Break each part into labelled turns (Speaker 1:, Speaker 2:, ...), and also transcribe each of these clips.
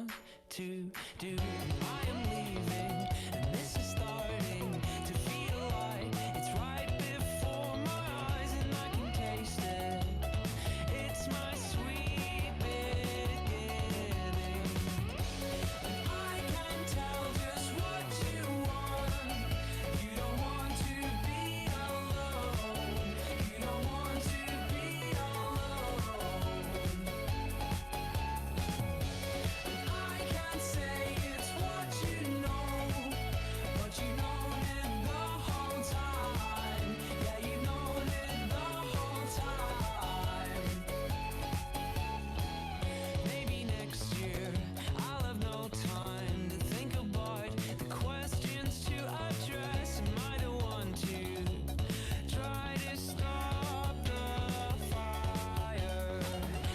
Speaker 1: want to do. I am leaving, and this is starting to feel like it's right before my eyes, and I can taste it. It's my sweet beginning. I can tell just what you want. You don't want to be alone. You don't want to be alone. I can't say it's what you know, but you known it the whole time. Yeah, you known it the whole time. Maybe next year I'll have no time to think about the questions to address. Am I the one to try to stop the fire?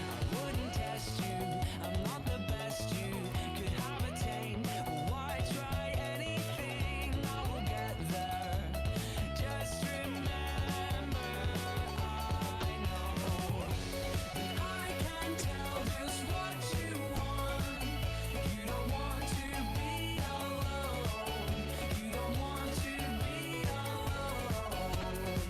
Speaker 1: I wouldn't test you, I'm not the best you could have attained. But why try anything? I will get there. Just remember, I know that I can tell just what you want. You don't want to be alone. You don't want to be alone.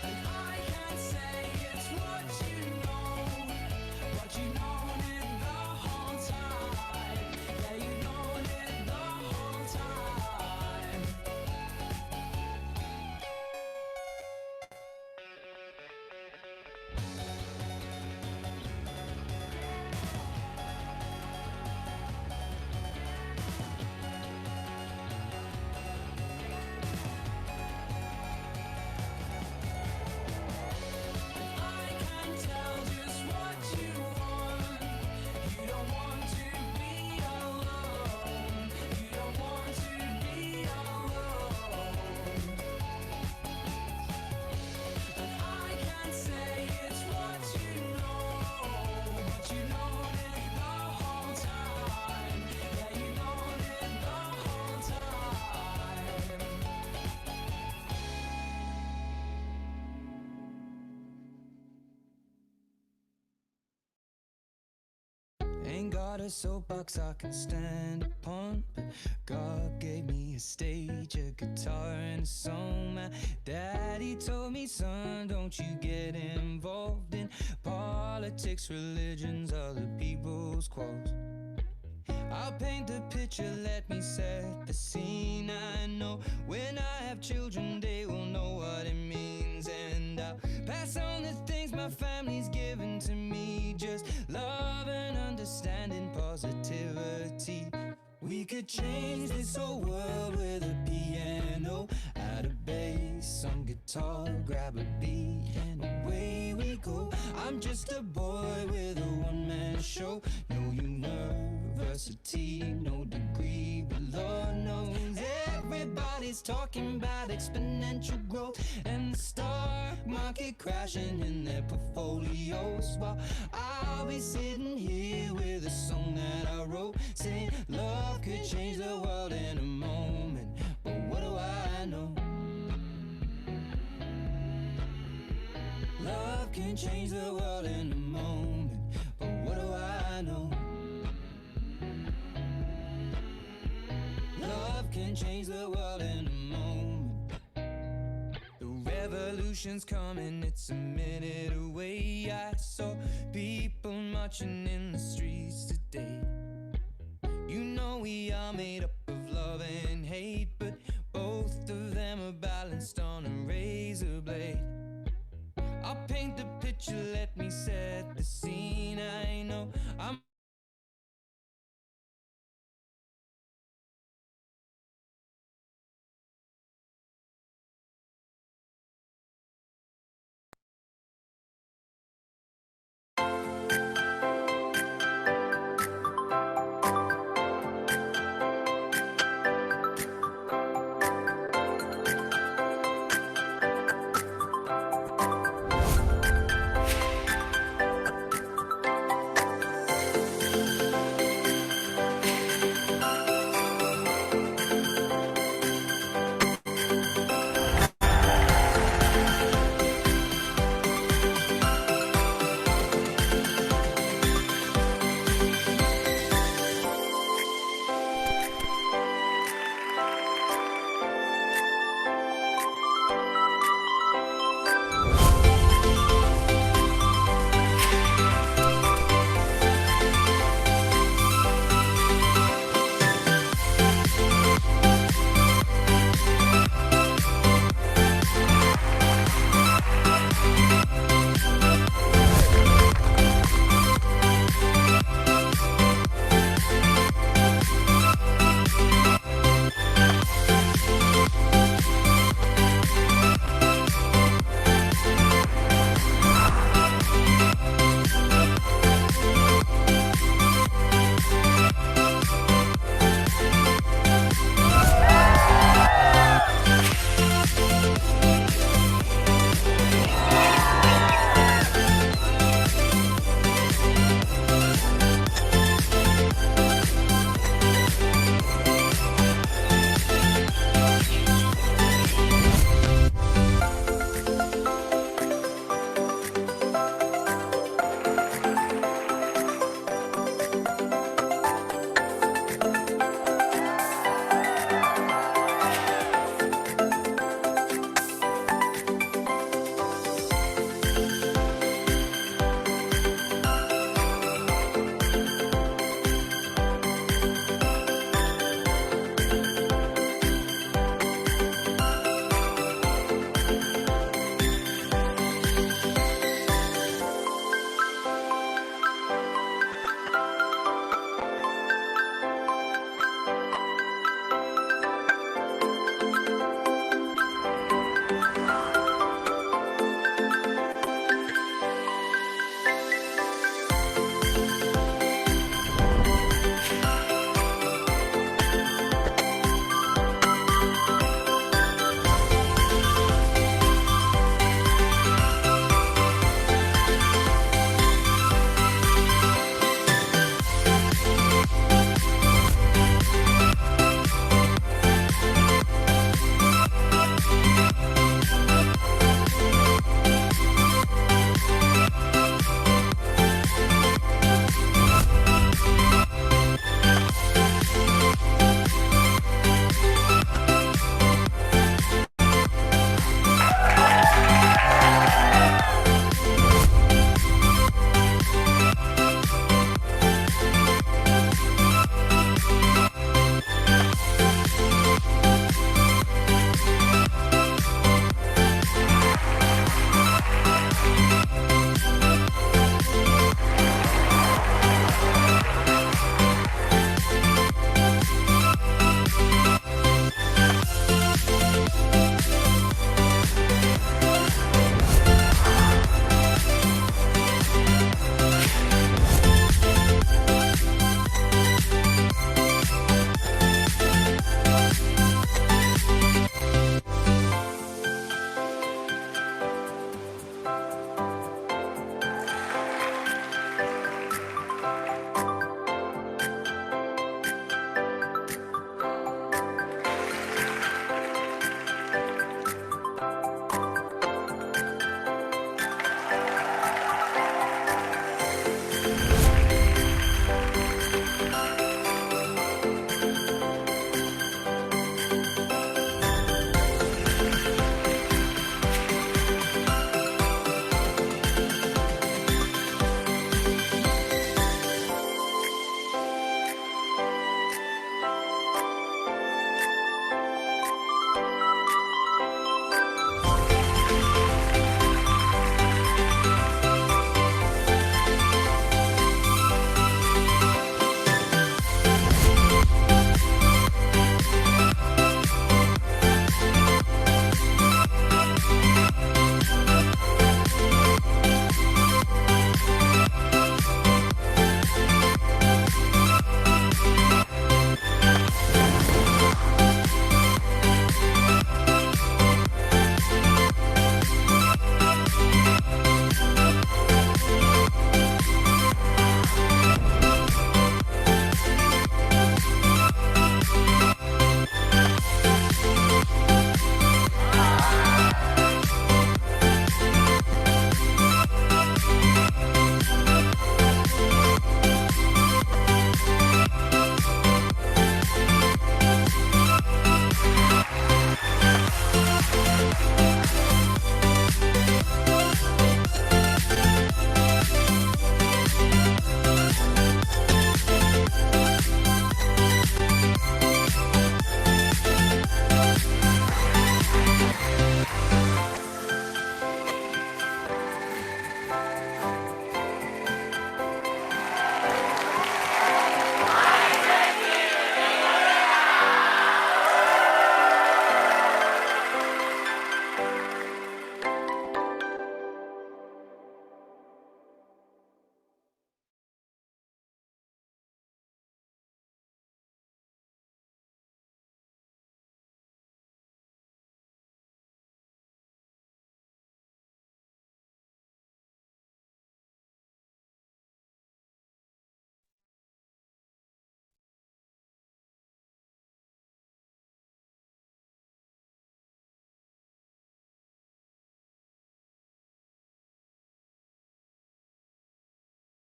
Speaker 1: And I can't say it's what you know, but you known it the whole time. Yeah, you known it the whole time. I can tell just what you want. You don't want to be alone. You don't want to be alone. And I can't say it's what you know, but you known it the whole time. Yeah, you known it the whole time. Ain't got a soapbox I can stand upon, but God gave me a stage, a guitar, and a song. My daddy told me, son, don't you get involved in politics, religions, other people's quarrels. I'll paint the picture, let me set the scene. I know when I have children, they will know what it means. And I'll pass on the things my family's given to me. Just love and understanding, positivity. We could change this whole world with a piano, add a bass, some guitar, grab a beat, and away we go. I'm just a boy with a one-man show. No university, no degree, but Lord knows everybody's talking about exponential growth and the stock market crashing in their portfolios, while I'll be sitting here with a song that I wrote, saying love could change the world in a moment. But what do I know? Love can change the world in a moment. But what do I know? Love can change the world in a moment. The revolution's coming, it's a minute away. I saw people marching in the streets today. You know we are made up of love and hate, but both of them are balanced on a razor blade. I'll paint the picture, let me set the scene. I know I'm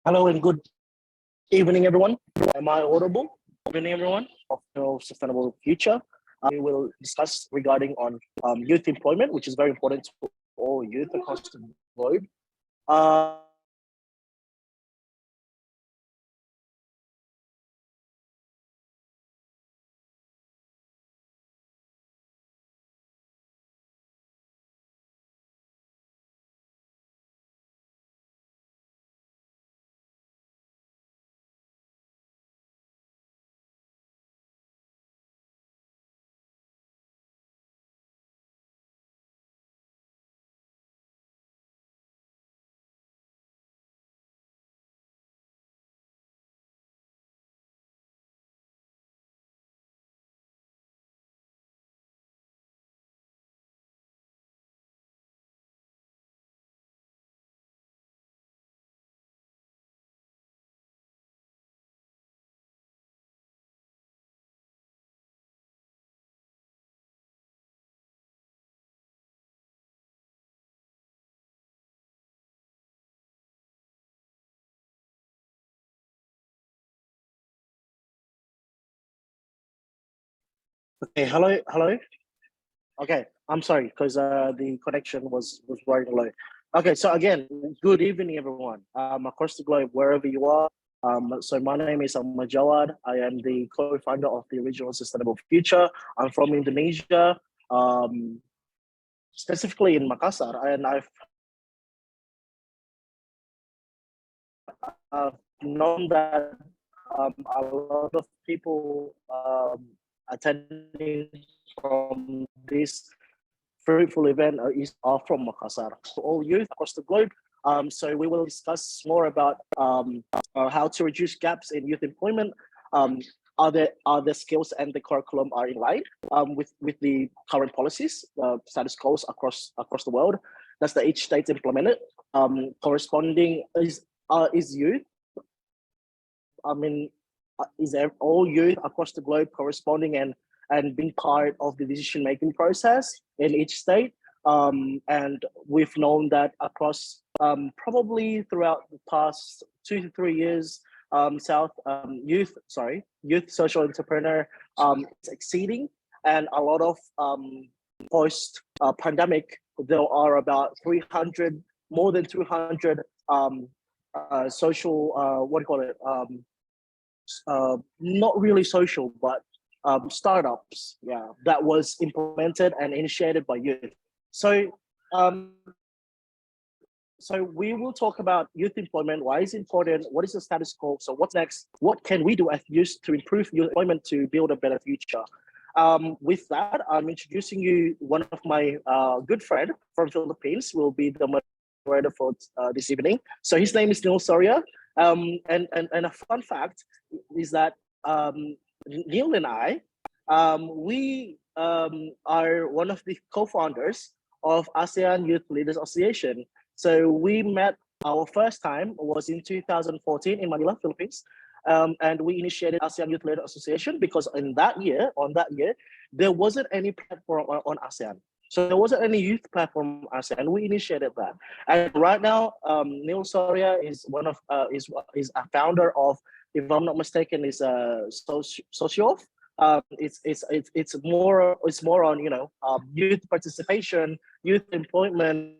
Speaker 2: Hello and good evening, everyone. Am I audible? Good evening, everyone. Of no sustainable future. We will discuss regarding on youth employment, which is very important to all youth across the globe. Okay, hello. Okay, I'm sorry because the connection was running low. Okay, so again, good evening, everyone. Across the globe, wherever you are. So my name is Jawad. I am the co-founder of the Regional Sustainable Future. I'm from Indonesia, specifically in Makassar, and I've known that a lot of people attending from this fruitful event are from Makassar. So all youth across the globe. So we will discuss more about how to reduce gaps in youth employment. Are the skills and the curriculum are in line with the current policies, status quo across the world? Does the each state implement it? Corresponding is youth. I mean, is all youth across the globe corresponding and being part of the decision making process in each state. And we've known that across probably throughout the past 2 to 3 years, youth social entrepreneur is exceeding, and a lot of post pandemic, there are about 300, more than 300 social, what do you call it? Not really social, but startups, yeah, that was implemented and initiated by youth. So, um, so we will talk about youth employment. Why is it important? What is the status quo? So what's next? What can we do as youth to improve youth employment to build a better future? With that, I'm introducing you one of my good friend from Philippines. Will be the moderator for this evening. So his name is Neil Soria. And a fun fact is that Neil and I, we are one of the co-founders of ASEAN Youth Leaders Association. So we met, our first time was in 2014 in Manila, Philippines. And we initiated ASEAN Youth Leaders Association because on that year, there wasn't any platform on ASEAN. So there wasn't any youth platform on ASEAN. We initiated that. And right now, Neil Soria is one of is a founder of, if I'm not mistaken, is a socio. It's more on youth participation, youth employment,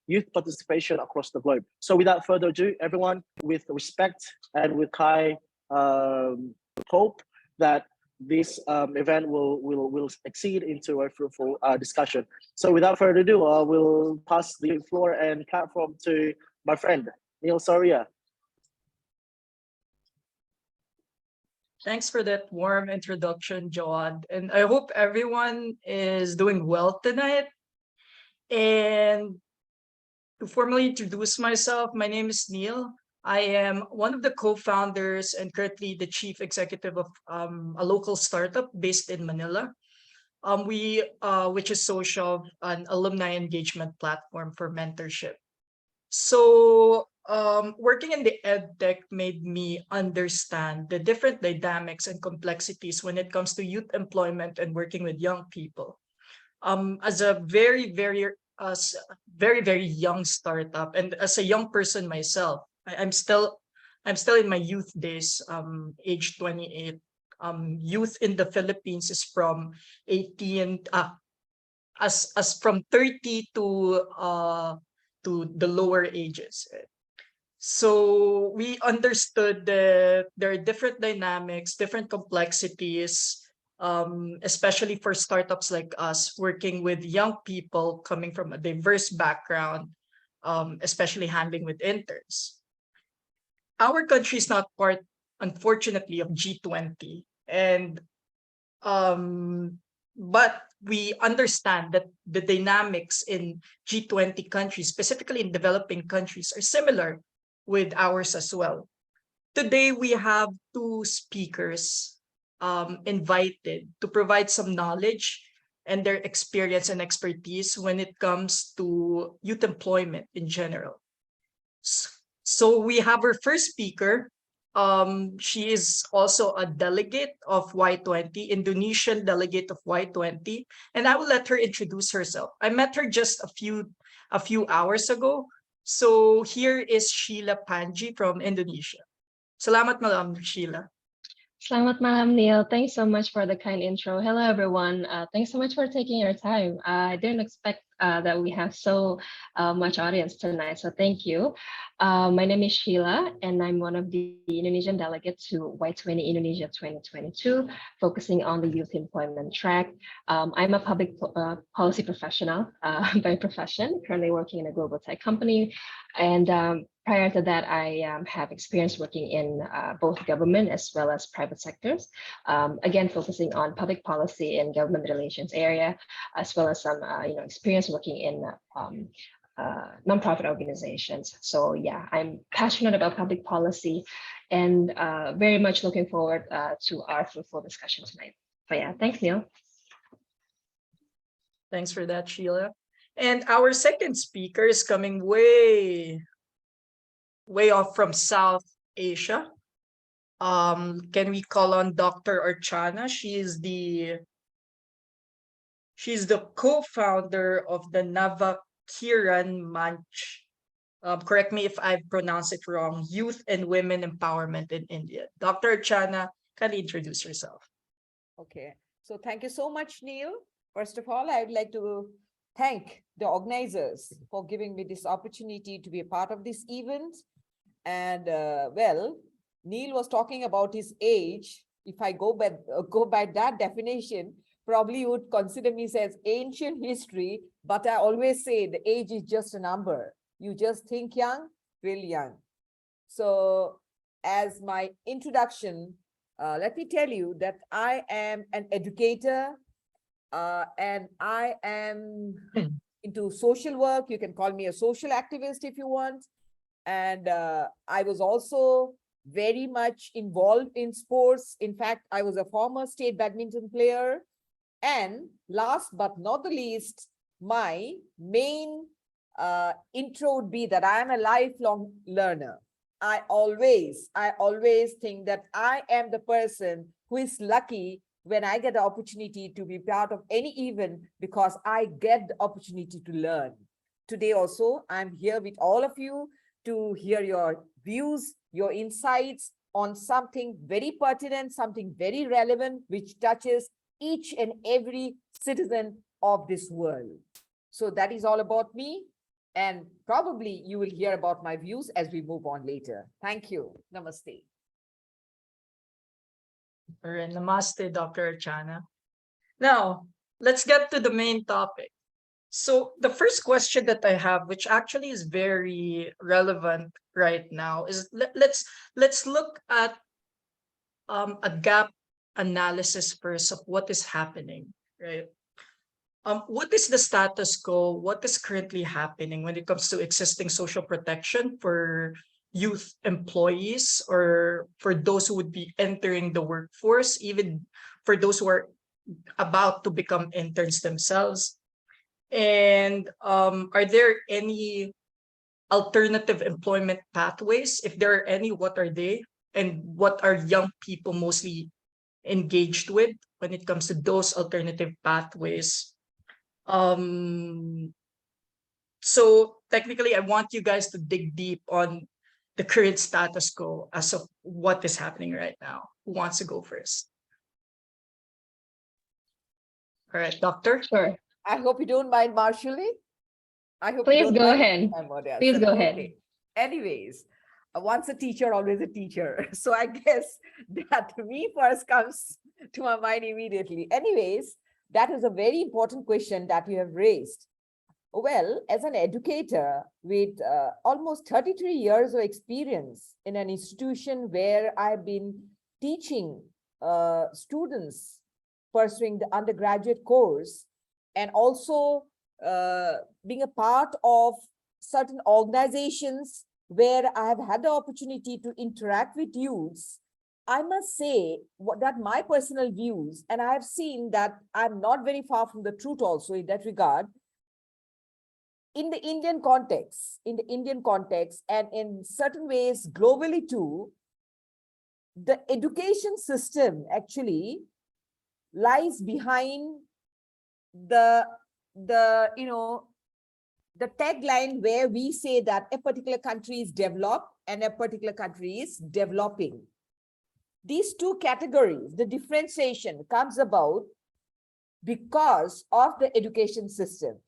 Speaker 2: youth participation across the globe. So without further ado, everyone, with respect and with high hope that this event will exceed into a fruitful discussion. So without further ado, I will pass the floor and platform to my friend, Neil Soria.
Speaker 3: Thanks for that warm introduction, Joan. And I hope everyone is doing well tonight. And to formally introduce myself, my name is Neil. I am one of the co-founders and currently the chief executive of a local startup based in Manila. Which is Social, an alumni engagement platform for mentorship. So, working in the ed tech made me understand the different dynamics and complexities when it comes to youth employment and working with young people. As a very, very as a very, very young startup, and as a young person myself, I'm still in my youth days, age 28. Youth in the Philippines is from 18, as from 30 to the lower ages. So we understood that there are different dynamics, different complexities, especially for startups like us, working with young people coming from a diverse background, especially handling with interns. Our country is not part, unfortunately, of G20, and but we understand that the dynamics in G20 countries, specifically in developing countries, are similar with ours as well. Today, we have two speakers invited to provide some knowledge and their experience and expertise when it comes to youth employment in general. So we have our first speaker. She is also a delegate of Y20, Indonesian delegate of Y20, and I will let her introduce herself. I met her just a few hours ago. So here is Sheila Panji from Indonesia. Salamat malam, Sheila.
Speaker 4: Selamat malam, Neil. Thanks so much for the kind intro. Hello, everyone. Thanks so much for taking your time. I didn't expect that we have so much audience tonight, so thank you. My name is Sheila, and I'm one of the Indonesian delegates to Y20 Indonesia 2022, focusing on the youth employment track. I'm a public policy professional by profession, currently working in a global tech company, and prior to that, I have experience working in both government as well as private sectors, again, focusing on public policy and government relations area, as well as some experience working in nonprofit organizations. So yeah, I'm passionate about public policy and very much looking forward to our fruitful discussion tonight. So yeah, thanks, Neil.
Speaker 3: Thanks for that, Sheila. And our second speaker is coming way off from South Asia. Can we call on Dr. Archana? She's the co-founder of the Navakiran Manch. Correct me if I pronounce it wrong. Youth and Women Empowerment in India. Dr. Archana, can you introduce yourself?
Speaker 5: Okay, so thank you so much, Neil. First of all, I would like to thank the organizers for giving me this opportunity to be a part of this event. And well, Neil was talking about his age. If I go by that definition, probably you would consider me as ancient history, but I always say the age is just a number. You just think young, feel young. So as my introduction, let me tell you that I am an educator and I am into social work. You can call me a social activist if you want. And I was also very much involved in sports. In fact, I was a former state badminton player. And last but not the least, my main intro would be that I am a lifelong learner. I always think that I am the person who is lucky when I get the opportunity to be part of any event because I get the opportunity to learn. Today also, I'm here with all of you to hear your views, your insights on something very pertinent, something very relevant, which touches each and every citizen of this world. So that is all about me. And probably you will hear about my views as we move on later. Thank you. Namaste.
Speaker 3: All right, namaste, Dr. Archana. Now, let's get to the main topic. So the first question that I have, which actually is very relevant right now, is let's look at a gap analysis first of what is happening, right? What is the status quo? What is currently happening when it comes to existing social protection for youth employees or for those who would be entering the workforce, even for those who are about to become interns themselves? And are there any alternative employment pathways? If there are any, what are they? And what are young people mostly engaged with when it comes to those alternative pathways? So technically, I want you guys to dig deep on the current status quo as of what is happening right now. Who wants to go first? All right, doctor.
Speaker 4: Sure.
Speaker 5: I hope you don't mind, Marshally. I hope you
Speaker 4: Please
Speaker 5: don't
Speaker 4: go
Speaker 5: mind.
Speaker 4: ahead.
Speaker 5: I'm Maudya.
Speaker 4: Please
Speaker 5: So,
Speaker 4: go ahead.
Speaker 5: okay. Anyways, once a teacher, always a teacher. So I guess that me first comes to my mind immediately. Anyways, that is a very important question that you have raised. Well, as an educator with almost 33 years of experience in an institution where I've been teaching students pursuing the undergraduate course, and also being a part of certain organizations where I have had the opportunity to interact with youths, I must say that my personal views, and I have seen that I'm not very far from the truth also in that regard, in the Indian context, and in certain ways globally too, the education system actually lies behind the the tagline where we say that a particular country is developed and a particular country is developing. These two categories, the differentiation comes about because of the education system.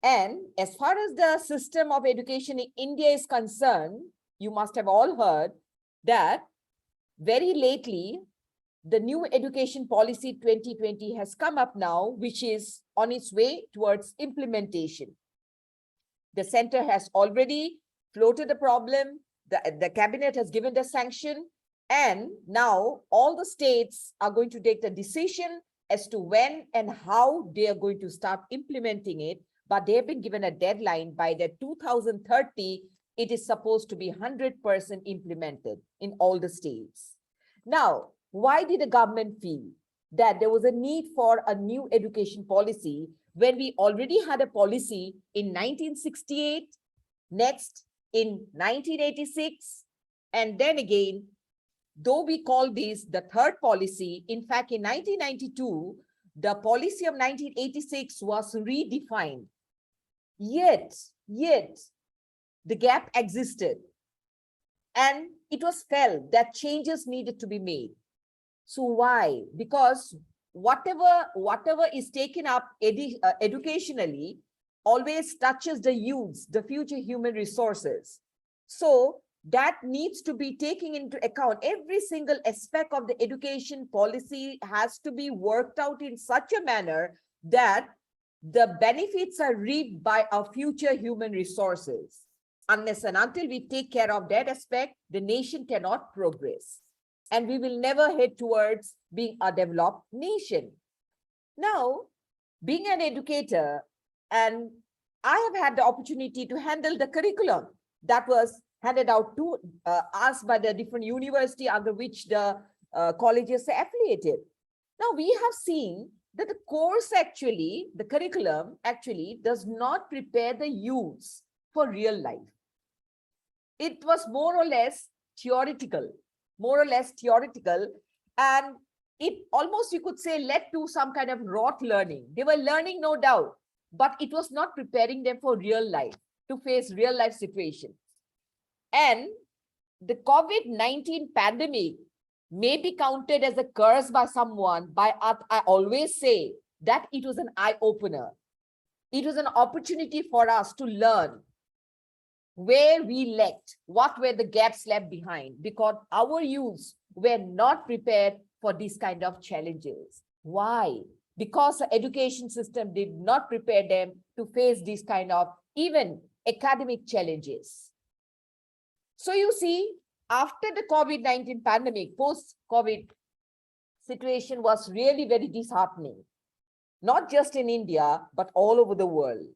Speaker 5: And as far as the system of education in India is concerned, you must have all heard that very lately, the new education policy 2020 has come up now, which is on its way towards implementation. The center has already floated the problem. The cabinet has given the sanction. And now all the states are going to take the decision as to when and how they are going to start implementing it. But they have been given a deadline by the 2030. It is supposed to be 100% implemented in all the states. Now, why did the government feel that there was a need for a new education policy when we already had a policy in 1968, next in 1986, and then again, though we call this the third policy, in fact, in 1992, the policy of 1986 was redefined. Yet, the gap existed. And it was felt that changes needed to be made. So why? Because whatever is taken up educationally always touches the youths, the future human resources. So that needs to be taken into account. Every single aspect of the education policy has to be worked out in such a manner that the benefits are reaped by our future human resources. Unless and until we take care of that aspect, the nation cannot progress. And we will never head towards being a developed nation. Now, being an educator, and I have had the opportunity to handle the curriculum that was handed out to us by the different university under which the colleges are affiliated. Now, we have seen that the course actually, the curriculum actually does not prepare the youths for real life. It was more or less theoretical, and it almost, you could say, led to some kind of rote learning. They were learning, no doubt, but it was not preparing them for real life, to face real life situations. And the COVID-19 pandemic may be counted as a curse by someone. By us, I always say that it was an eye-opener. It was an opportunity for us to learn where we lacked, what were the gaps left behind, because our youths were not prepared for these kind of challenges. Why? Because the education system did not prepare them to face these kind of even academic challenges. So you see, after the COVID-19 pandemic, post-COVID situation was really very disheartening, not just in India, but all over the world.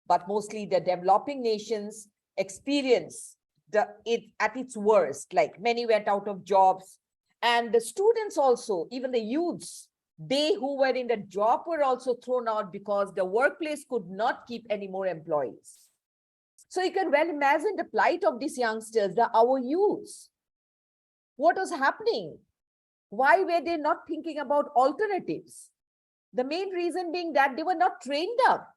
Speaker 5: But mostly the developing nations experience it at its worst, like many went out of jobs. And the students also, even the youths, they who were in the job were also thrown out because the workplace could not keep any more employees. So you can well imagine the plight of these youngsters, our youths. What was happening? Why were they not thinking about alternatives? The main reason being that they were not trained up.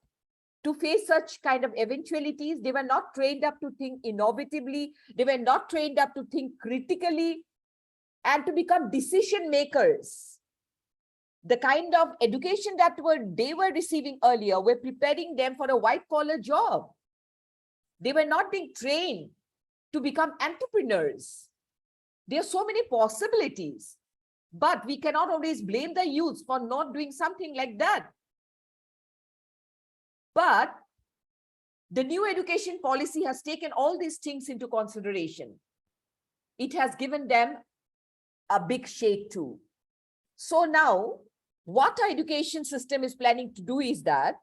Speaker 5: to face such kind of eventualities. They were not trained up to think innovatively. They were not trained up to think critically and to become decision makers. The kind of education that they were receiving earlier were preparing them for a white-collar job. They were not being trained to become entrepreneurs. There are so many possibilities, but we cannot always blame the youth for not doing something like that. But the new education policy has taken all these things into consideration. It has given them a big shake too. So now, what our education system is planning to do is that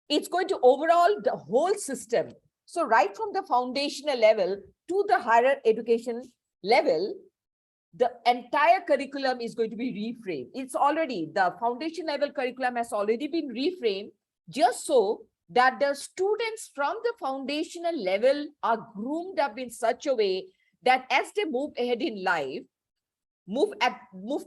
Speaker 5: it's going to overhaul the whole system. So right from the foundational level to the higher education level, the entire curriculum is going to be reframed. It's already, the foundation level curriculum has already been reframed just so that the students from the foundational level are groomed up in such a way that as they move ahead in life, move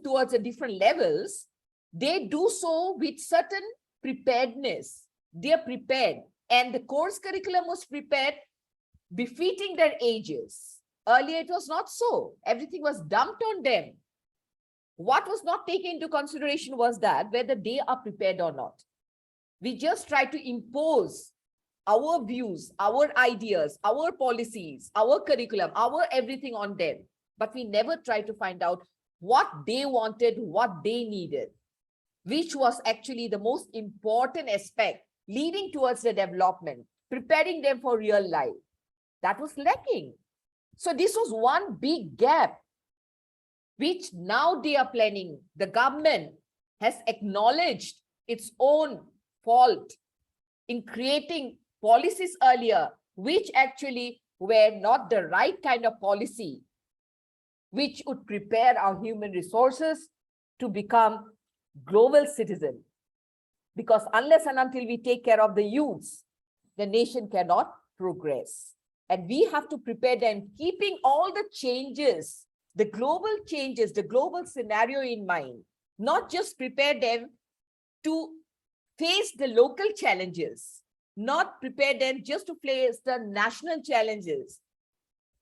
Speaker 5: towards the different levels, they do so with certain preparedness. They're prepared, and the course curriculum was prepared befitting their ages. Earlier, it was not so. Everything was dumped on them. What was not taken into consideration was that whether they are prepared or not. We just try to impose our views, our ideas, our policies, our curriculum, our everything on them. But we never try to find out what they wanted, what they needed, which was actually the most important aspect leading towards the development, preparing them for real life. That was lacking. So this was one big gap, which now they are planning. The government has acknowledged its own fault in creating policies earlier, which actually were not the right kind of policy, which would prepare our human resources to become global citizens. Because unless and until we take care of the youths, the nation cannot progress. And we have to prepare them, keeping all the changes, the global changes, the global scenario in mind, not just prepare them to face the local challenges, not prepare them just to face the national challenges.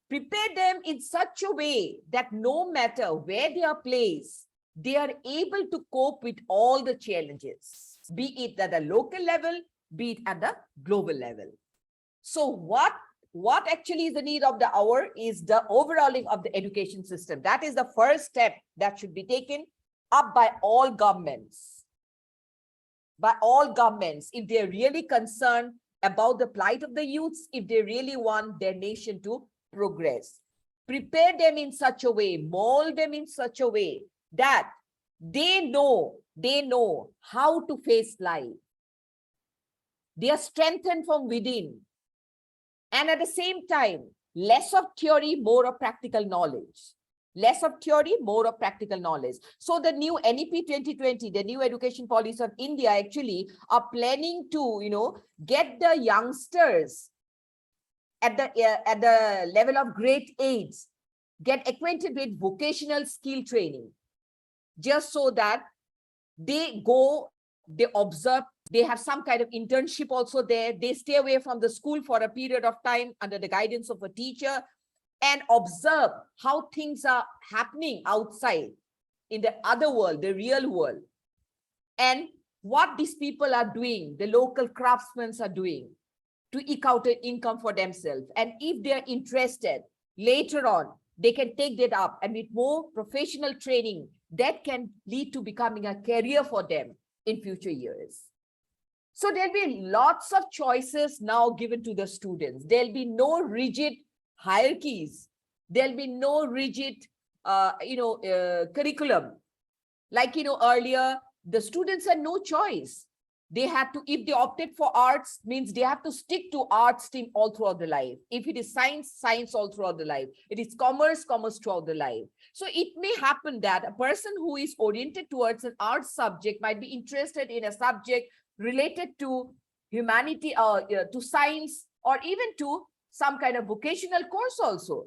Speaker 5: Prepare them in such a way that no matter where they are placed, they are able to cope with all the challenges, be it at the local level, be it at the global level. So what actually is the need of the hour is the overhauling of the education system. That is the first step that should be taken up by all governments. By all governments, if they're really concerned about the plight of the youths, if they really want their nation to progress. Prepare them in such a way, mold them in such a way that they know how to face life. They are strengthened from within. And at the same time, less of theory, more of practical knowledge. Less of theory, more of practical knowledge. So the new NEP 2020, the new education policy of India actually are planning to, get the youngsters at the level of grade 8, get acquainted with vocational skill training, just so that they go, they observe, they have some kind of internship also there. They stay away from the school for a period of time under the guidance of a teacher and observe how things are happening outside in the other world, the real world, and what these people are doing, the local craftsmen are doing to eke out an income for themselves. And if they're interested, later on, they can take that up, and with more professional training, that can lead to becoming a career for them in future years. So there'll be lots of choices now given to the students. There'll be no rigid hierarchies. There'll be no rigid, curriculum. Like, earlier, the students had no choice. They had to, if they opted for arts, means they have to stick to arts stream all throughout the life. If it is science, science all throughout the life. It is commerce, commerce throughout the life. So it may happen that a person who is oriented towards an arts subject might be interested in a subject related to humanity or to science, or even to some kind of vocational course also.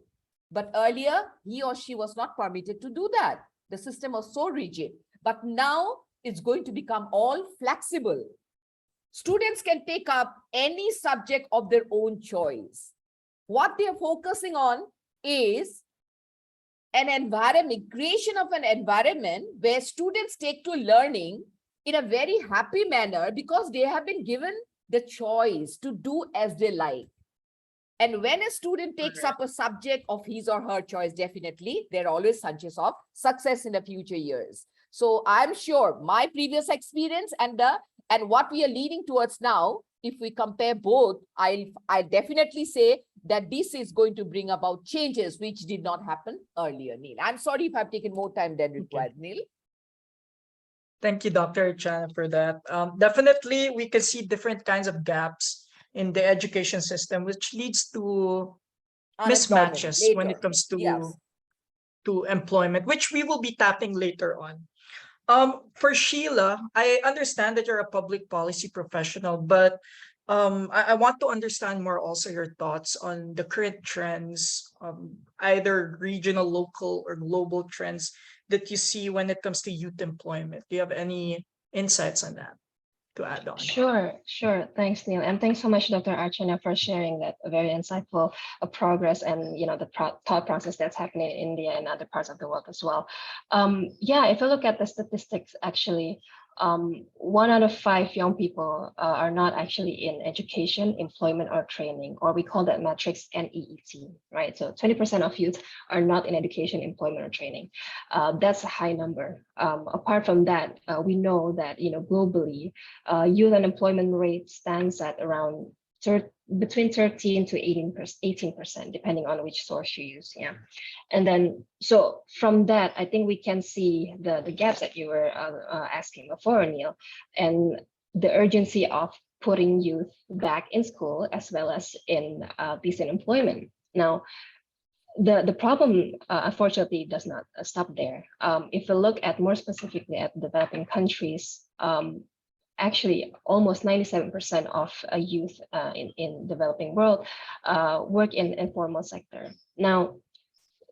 Speaker 5: But earlier, he or she was not permitted to do that. The system was so rigid. But now it's going to become all flexible. students can take up any subject of their own choice. What they are focusing on is an environment, creation of an environment where students take to learning in a very happy manner because they have been given the choice to do as they like. And when a student takes up a subject of his or her choice, definitely, there are always chances of success in the future years. So I'm sure my previous experience and what we are leading towards now, if we compare both, I definitely say that this is going to bring about changes which did not happen earlier, Neil. I'm sorry if I've taken more time than required, Neil.
Speaker 3: Thank you, Dr. Chan, for that. Definitely, we can see different kinds of gaps in the education system, which leads to mismatches when it comes to employment, which we will be tapping later on. For Sheila, I understand that you're a public policy professional, but I want to understand more also your thoughts on the current trends, either regional, local, or global trends that you see when it comes to youth employment. Do you have any insights on that to add on?
Speaker 4: Sure. Thanks, Neil. And thanks so much, Dr. Archana, for sharing that very insightful progress and the thought process that's happening in India and other parts of the world as well. Yeah, if you look at the statistics, actually, 1 out of 5 young people are not actually in education, employment, or training, or we call that matrix NEET, right? So 20% of youth are not in education, employment, or training. That's a high number. Apart from that, we know that globally, youth unemployment rate stands at around between 13 to 18%, depending on which source you use. Yeah. And then, so from that, I think we can see the gaps that you were asking before, Neil, and the urgency of putting youth back in school as well as in decent employment. Now, the problem, unfortunately, does not stop there. If we look at more specifically at developing countries, actually almost 97% of youth in developing world work in informal sector. Now,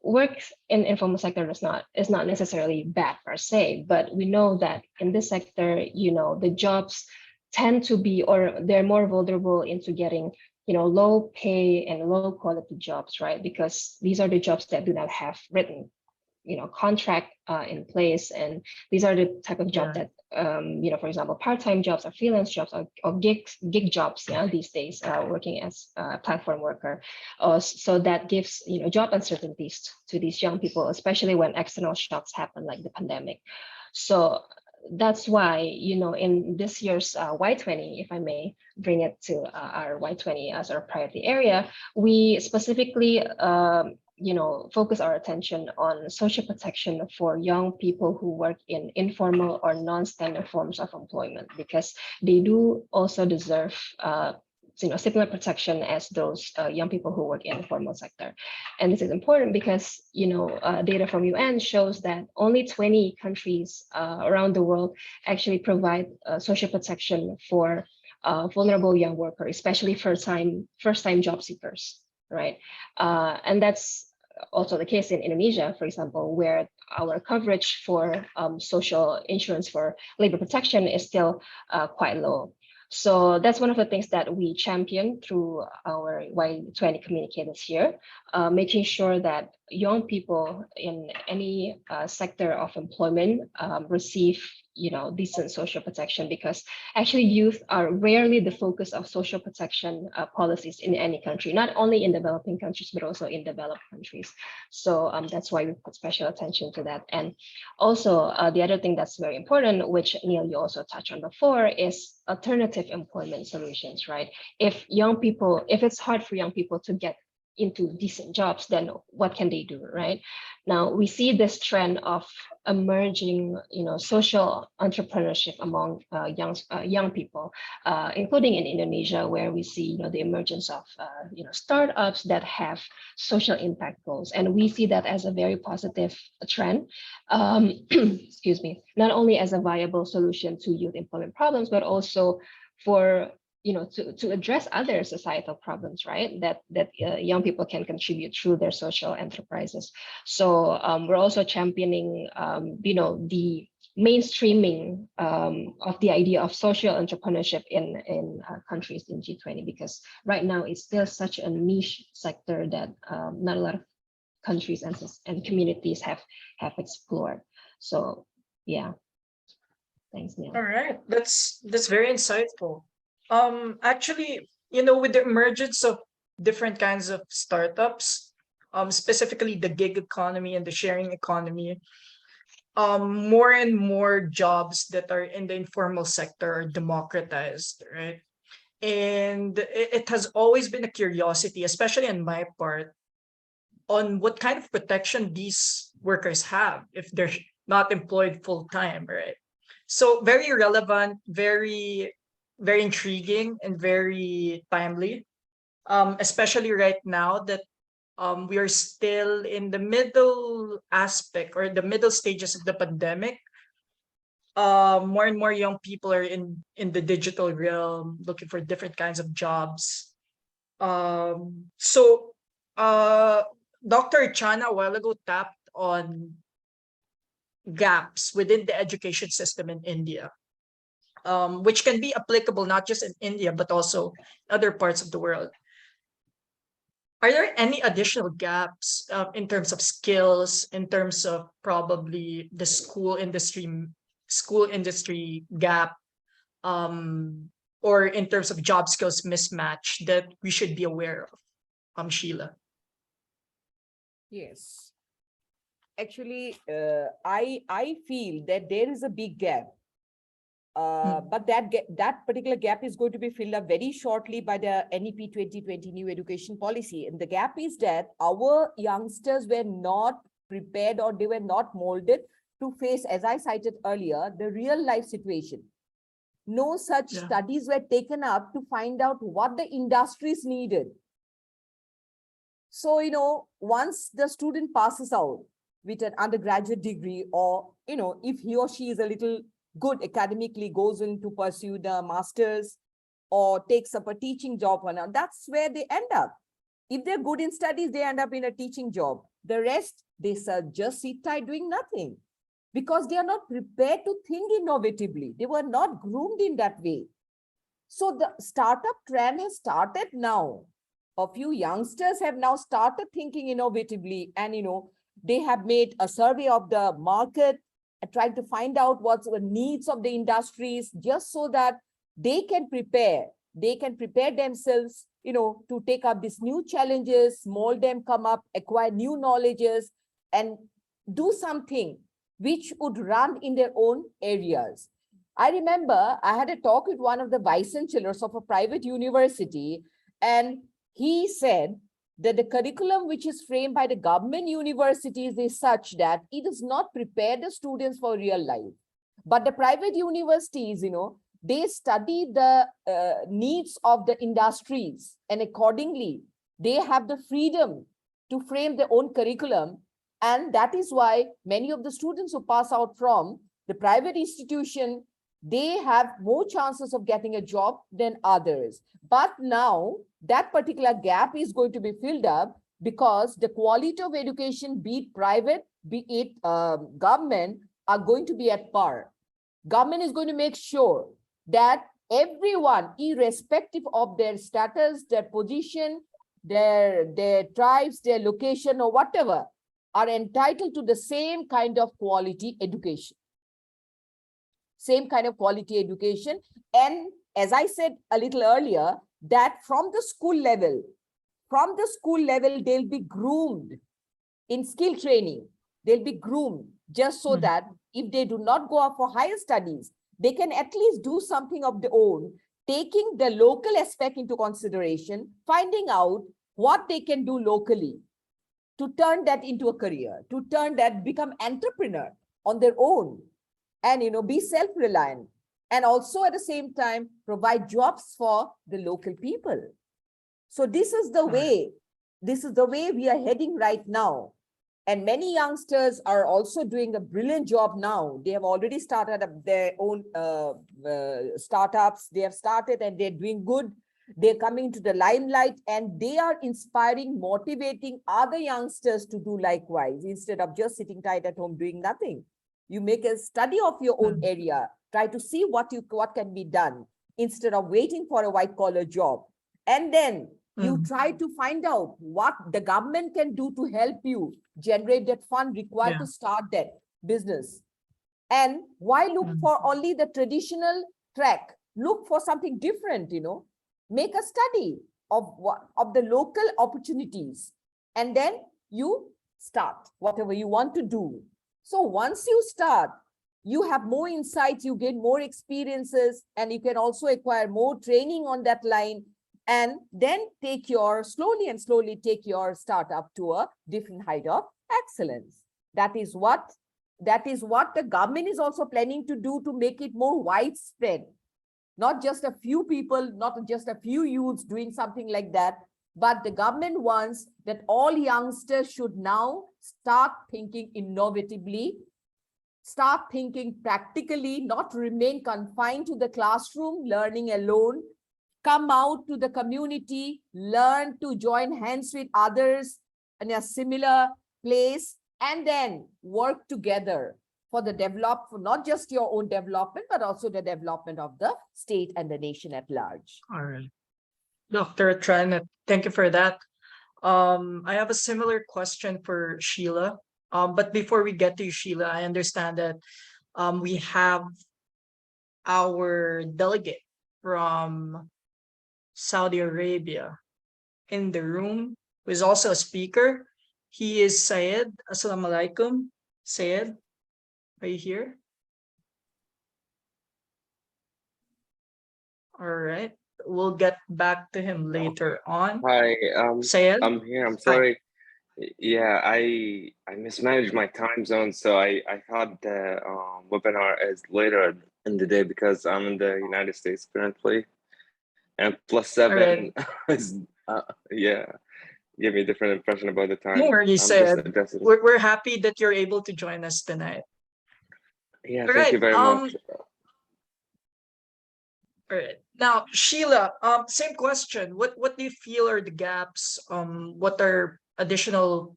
Speaker 4: work in informal sector is not necessarily bad per se, but we know that in this sector, the jobs tend to be, or they're more vulnerable into getting low pay and low quality jobs, right? Because these are the jobs that do not have written contract in place, and these are the type of job that for example, part-time jobs or freelance jobs or gig jobs these days, working as a platform worker. So that gives job uncertainties to these young people, especially when external shocks happen like the pandemic. So that's why in this year's Y20, if I may bring it to our Y20 as our priority area, we specifically focus our attention on social protection for young people who work in informal or non-standard forms of employment, because they do also deserve similar protection as those young people who work in the formal sector. And this is important because data from UN shows that only 20 countries around the world actually provide social protection for vulnerable young workers, especially first-time job seekers. Right. And that's also the case in Indonesia, for example, where our coverage for social insurance for labor protection is still quite low. So that's one of the things that we champion through our Y20 Communiqué this year, making sure that young people in any sector of employment receive decent social protection, because actually youth are rarely the focus of social protection policies in any country, not only in developing countries, but also in developed countries. So that's why we put special attention to that. And also the other thing that's very important, which Neil, you also touched on before, is alternative employment solutions, right? If it's hard for young people to get into decent jobs, then what can they do, right? Now we see this trend of emerging, social entrepreneurship among young people, including in Indonesia, where we see, the emergence of, startups that have social impact goals, and we see that as a very positive trend. Excuse me, not only as a viable solution to youth employment problems, but also for to address other societal problems, right? That young people can contribute through their social enterprises. So we're also championing, the mainstreaming of the idea of social entrepreneurship in countries in G20, because right now it's still such a niche sector that not a lot of countries and communities have explored. So yeah, thanks, Neil.
Speaker 3: All right, that's very insightful. Actually, with the emergence of different kinds of startups, specifically the gig economy and the sharing economy, more and more jobs that are in the informal sector are democratized, right? And it has always been a curiosity, especially on my part, on what kind of protection these workers have if they're not employed full time, right? So very relevant, very intriguing, and very timely. Especially right now that we are still in the middle aspect or the middle stages of the pandemic. More and more young people are in the digital realm looking for different kinds of jobs. So Dr. Chana a while ago tapped on gaps within the education system in India, which can be applicable not just in India, but also other parts of the world. Are there any additional gaps in terms of skills, in terms of probably the school industry gap, or in terms of job skills mismatch that we should be aware of, Sheila?
Speaker 5: Yes. Actually, I feel that there is a big gap. But that particular gap is going to be filled up very shortly by the NEP 2020 new education policy. And the gap is that our youngsters were not prepared, or they were not molded to face, as I cited earlier, the real life situation. No such studies were taken up to find out what the industries needed. So, once the student passes out with an undergraduate degree, or, if he or she is a little good academically, goes in to pursue the master's or takes up a teaching job, that's where they end up. If they're good in studies, they end up in a teaching job. The rest, they just sit tight doing nothing, because they are not prepared to think innovatively. They were not groomed in that way. So the startup trend has started now. A few youngsters have now started thinking innovatively, and they have made a survey of the market and tried to find out what's the needs of the industries, just so that they can prepare themselves, to take up these new challenges, mold them, come up, acquire new knowledges, and do something which would run in their own areas. I remember I had a talk with one of the vice chancellors of a private university, and he said that the curriculum which is framed by the government universities is such that it does not prepare the students for real life. But the private universities, they study the needs of the industries, and accordingly, they have the freedom to frame their own curriculum. And that is why many of the students who pass out from the private institution, they have more chances of getting a job than others. But now that particular gap is going to be filled up, because the quality of education, be it private, be it government, are going to be at par. Government is going to make sure that everyone, irrespective of their status, their position, their tribes, their location, or whatever, are entitled to the same kind of quality education. Same kind of quality education. And as I said a little earlier, that from the school level, they'll be groomed in skill training. They'll be groomed just so that if they do not go up for higher studies, they can at least do something of their own, taking the local aspect into consideration, finding out what they can do locally to turn that into a career, to become entrepreneur on their own, and be self-reliant, and also at the same time provide jobs for the local people. So this is the way we are heading right now. And many youngsters are also doing a brilliant job now. They have already started up their own startups. They have started and they're doing good. They're coming to the limelight, and they are inspiring, motivating other youngsters to do likewise, instead of just sitting tight at home doing nothing. You make a study of your own area, try to see what can be done instead of waiting for a white collar job. And then you try to find out what the government can do to help you generate that fund required to start that business. And why look for only the traditional track? Look for something different, you know, make a study of the local opportunities, and then you start whatever you want to do. So once you start, you have more insights, you gain more experiences, and you can also acquire more training on that line, and then slowly take your startup to a different height of excellence. That is what the government is also planning to do, to make it more widespread. Not just a few people, not just a few youths doing something like that, but the government wants that all youngsters should now start thinking innovatively, start thinking practically, not remain confined to the classroom, learning alone, come out to the community, learn to join hands with others in a similar place, and then work together for the not just your own development, but also the development of the state and the nation at large.
Speaker 3: All right. Dr. Tran, thank you for that. I have a similar question for Sheila. But before we get to Sheila, I understand that we have our delegate from Saudi Arabia in the room, who is also a speaker. He is Syed. Assalamu alaikum. Syed, are you here? All right. We'll get back to him later on.
Speaker 6: Hi,
Speaker 3: Syed?
Speaker 6: I'm here. I'm sorry. Yeah, I mismanaged my time zone, so I thought the webinar is later in the day because I'm in the United States currently, and +7 is yeah, give me a different impression about the time.
Speaker 3: No worries, Syed.
Speaker 6: adjusting.
Speaker 3: We're happy that you're able to join us tonight.
Speaker 6: Yeah,
Speaker 3: All
Speaker 6: thank you
Speaker 3: right,
Speaker 6: very much.
Speaker 3: All right. Now, Sheila, same question. What do you feel are the gaps? What are additional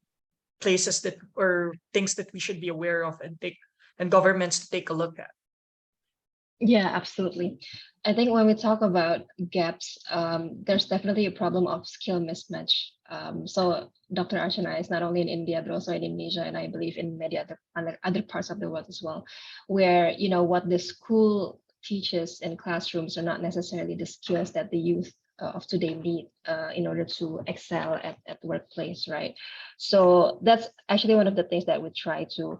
Speaker 3: places that or things that we should be aware of and governments to take a look at?
Speaker 4: Yeah, absolutely. I think when we talk about gaps, there's definitely a problem of skill mismatch. So Dr. Archana is not only in India, but also in Indonesia, and I believe in many other parts of the world as well, where, you know, what the school teaches in classrooms are not necessarily the skills that the youth of today need in order to excel at the workplace, right? So that's actually one of the things that we try to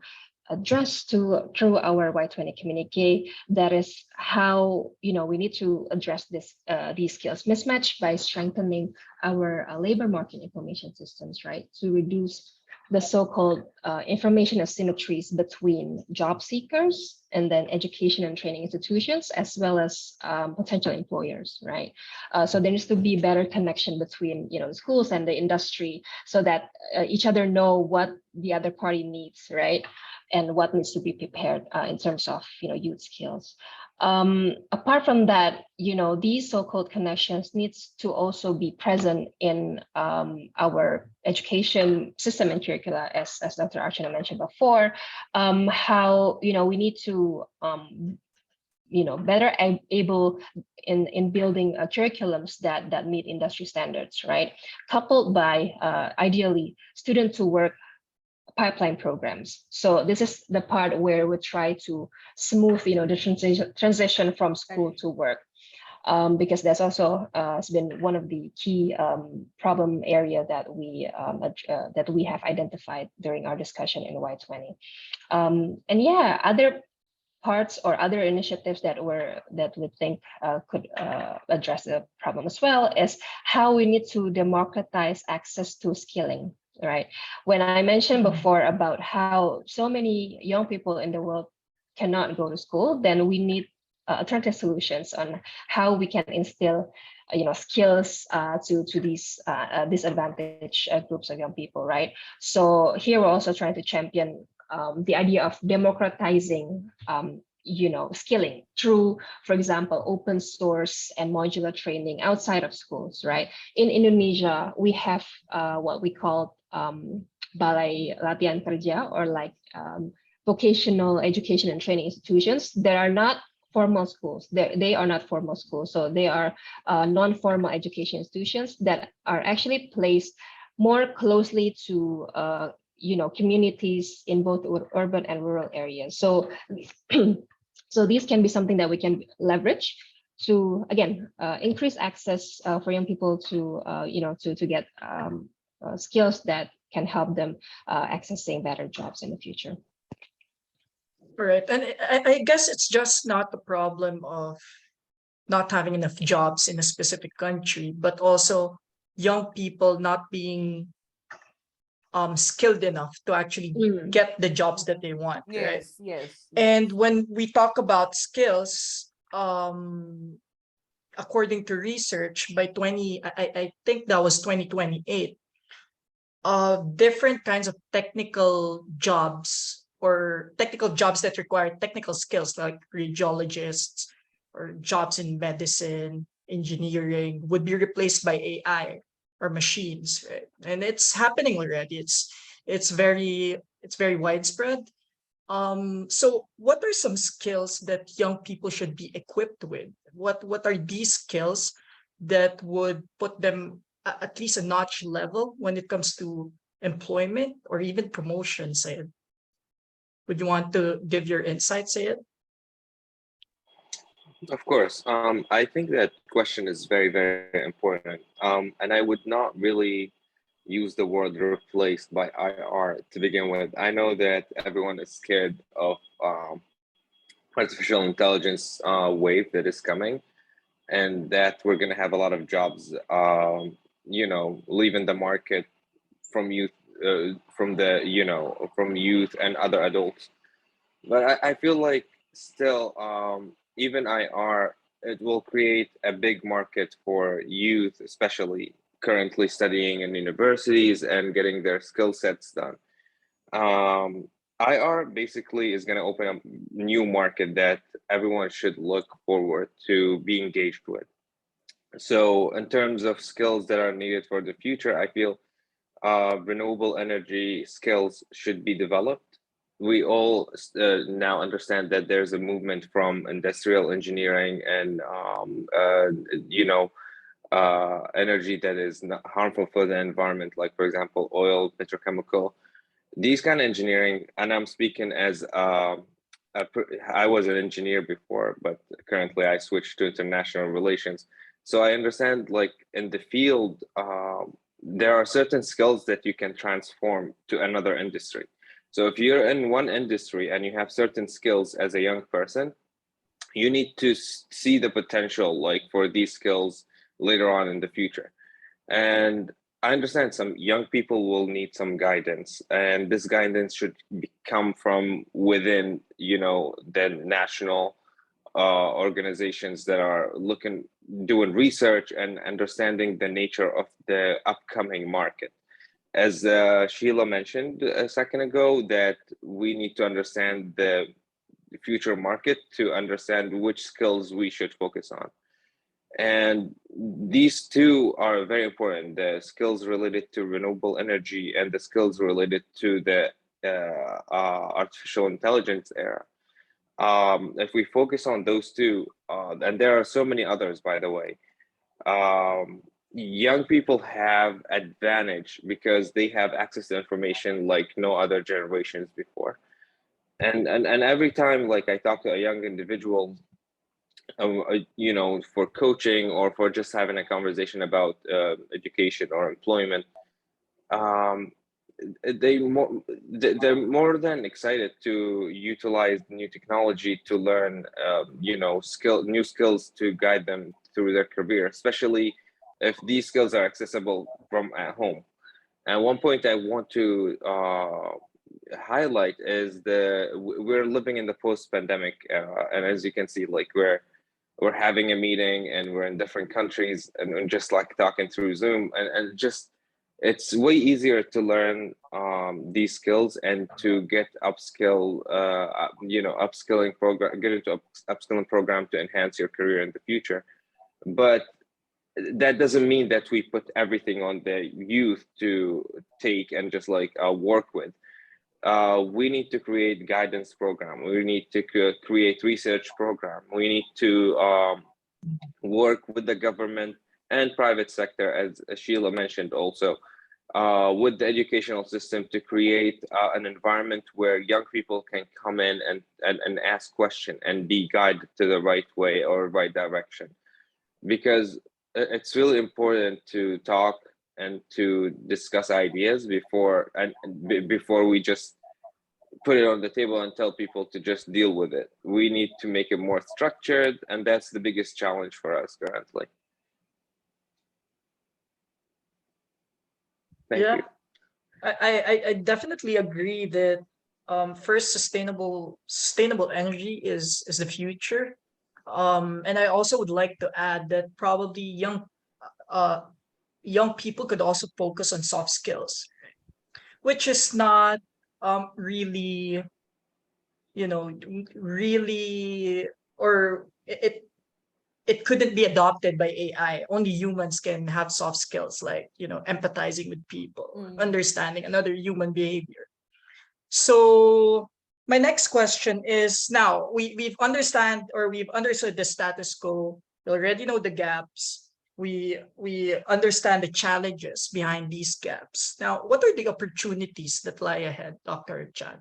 Speaker 4: address through our Y20 Communiqué. That is how, you know, we need to address these skills mismatch by strengthening our labor market information systems, right? To reduce the so-called information asymmetries between job seekers and then education and training institutions, as well as potential employers, right? So there needs to be better connection between, you know, schools and the industry, so that each other know what the other party needs, right? And what needs to be prepared in terms of, you know, youth skills. Apart from that, you know, these so-called connections needs to also be present in our education system and curricula, as Dr. Archana mentioned before. How, you know, we need to you know, better able in building curriculums that meet industry standards, right? Coupled by ideally student to work pipeline programs. So this is the part where we try to smooth, you know, the transition from school to work, because that's also has been one of the key problem area that we have identified during our discussion in Y20. And yeah, other parts or other initiatives that we think could address the problem as well is how we need to democratize access to skilling. Right. When I mentioned before about how so many young people in the world cannot go to school, then we need alternative solutions on how we can instill, you know, skills to these disadvantaged groups of young people. Right. So here we're also trying to champion the idea of democratizing you know, skilling through, for example, open source and modular training outside of schools, right? In Indonesia, we have what we call Balai Latihan Kerja, or like vocational education and training institutions that are not formal schools. They are not formal schools. So they are non-formal education institutions that are actually placed more closely to communities in both urban and rural areas. So so these can be something that we can leverage to, again, increase access for young people to to get skills that can help them accessing better jobs in the future.
Speaker 3: Right. And I guess it's just not the problem of not having enough jobs in a specific country, but also young people not being skilled enough to actually get the jobs that they want. Right.
Speaker 5: Yes, yes.
Speaker 3: And when we talk about skills, according to research, by I think that was 2028, different kinds of technical jobs or technical jobs that require technical skills like radiologists or jobs in medicine, engineering would be replaced by AI or machines, right? And it's happening already. It's very widespread. So what are some skills that young people should be equipped with? What are these skills that would put them at least a notch level when it comes to employment or even promotion, Sayed? Would you want to give your insight, Sayed?
Speaker 6: Of course. I think that question is very, very important. And I would not really use the word replaced by IR to begin with. I know that everyone is scared of artificial intelligence wave that is coming, and that we're going to have a lot of jobs, leaving the market from youth, from youth and other adults. But I feel like still, even IR, it will create a big market for youth, especially currently studying in universities and getting their skill sets done. IR basically is going to open up new market that everyone should look forward to be engaged with. So in terms of skills that are needed for the future, I feel renewable energy skills should be developed. We all now understand that there's a movement from industrial engineering and energy that is not harmful for the environment, like for example oil, petrochemical, these kind of engineering. And I'm speaking as I was an engineer before, but currently I switched to international relations. So I understand, like in the field, there are certain skills that you can transform to another industry. So if you're in one industry and you have certain skills as a young person, you need to see the potential, like for these skills later on in the future. And I understand some young people will need some guidance, and this guidance should come from within, the national organizations that are doing research and understanding the nature of the upcoming market. As Sheila mentioned a second ago, that we need to understand the future market to understand which skills we should focus on. And these two are very important, the skills related to renewable energy and the skills related to the artificial intelligence era. If we focus on those two, and there are so many others, by the way, young people have advantage because they have access to information like no other generations before. And every time, like I talk to a young individual, for coaching or for just having a conversation about education or employment, they're more than excited to utilize new technology to learn, new skills to guide them through their career, especially if these skills are accessible from at home. And one point I want to highlight is we're living in the post-pandemic era, and as you can see, like we're having a meeting and we're in different countries and just like talking through Zoom, and just it's way easier to learn these skills and to get upskilling program, get into upskilling program to enhance your career in the future. But that doesn't mean that we put everything on the youth to take and just like work with. we need to create guidance program. We need to create research program. We need to work with the government and private sector, as Sheila mentioned also, with the educational system to create an environment where young people can come in and ask questions and be guided to the right way or right direction. Because it's really important to talk and to discuss ideas before before we just put it on the table and tell people to just deal with it. We need to make it more structured, and that's the biggest challenge for us currently. Thank
Speaker 3: Yeah,
Speaker 6: you.
Speaker 3: I definitely agree that first sustainable energy is the future. And I also would like to add that probably uh young people could also focus on soft skills, which is not really, really, or it couldn't be adopted by AI. Only humans can have soft skills like, empathizing with people, understanding another human behavior. So my next question is, now we've understood the status quo. We already know the gaps. We understand the challenges behind these gaps. Now, what are the opportunities that lie ahead, Dr. Chan?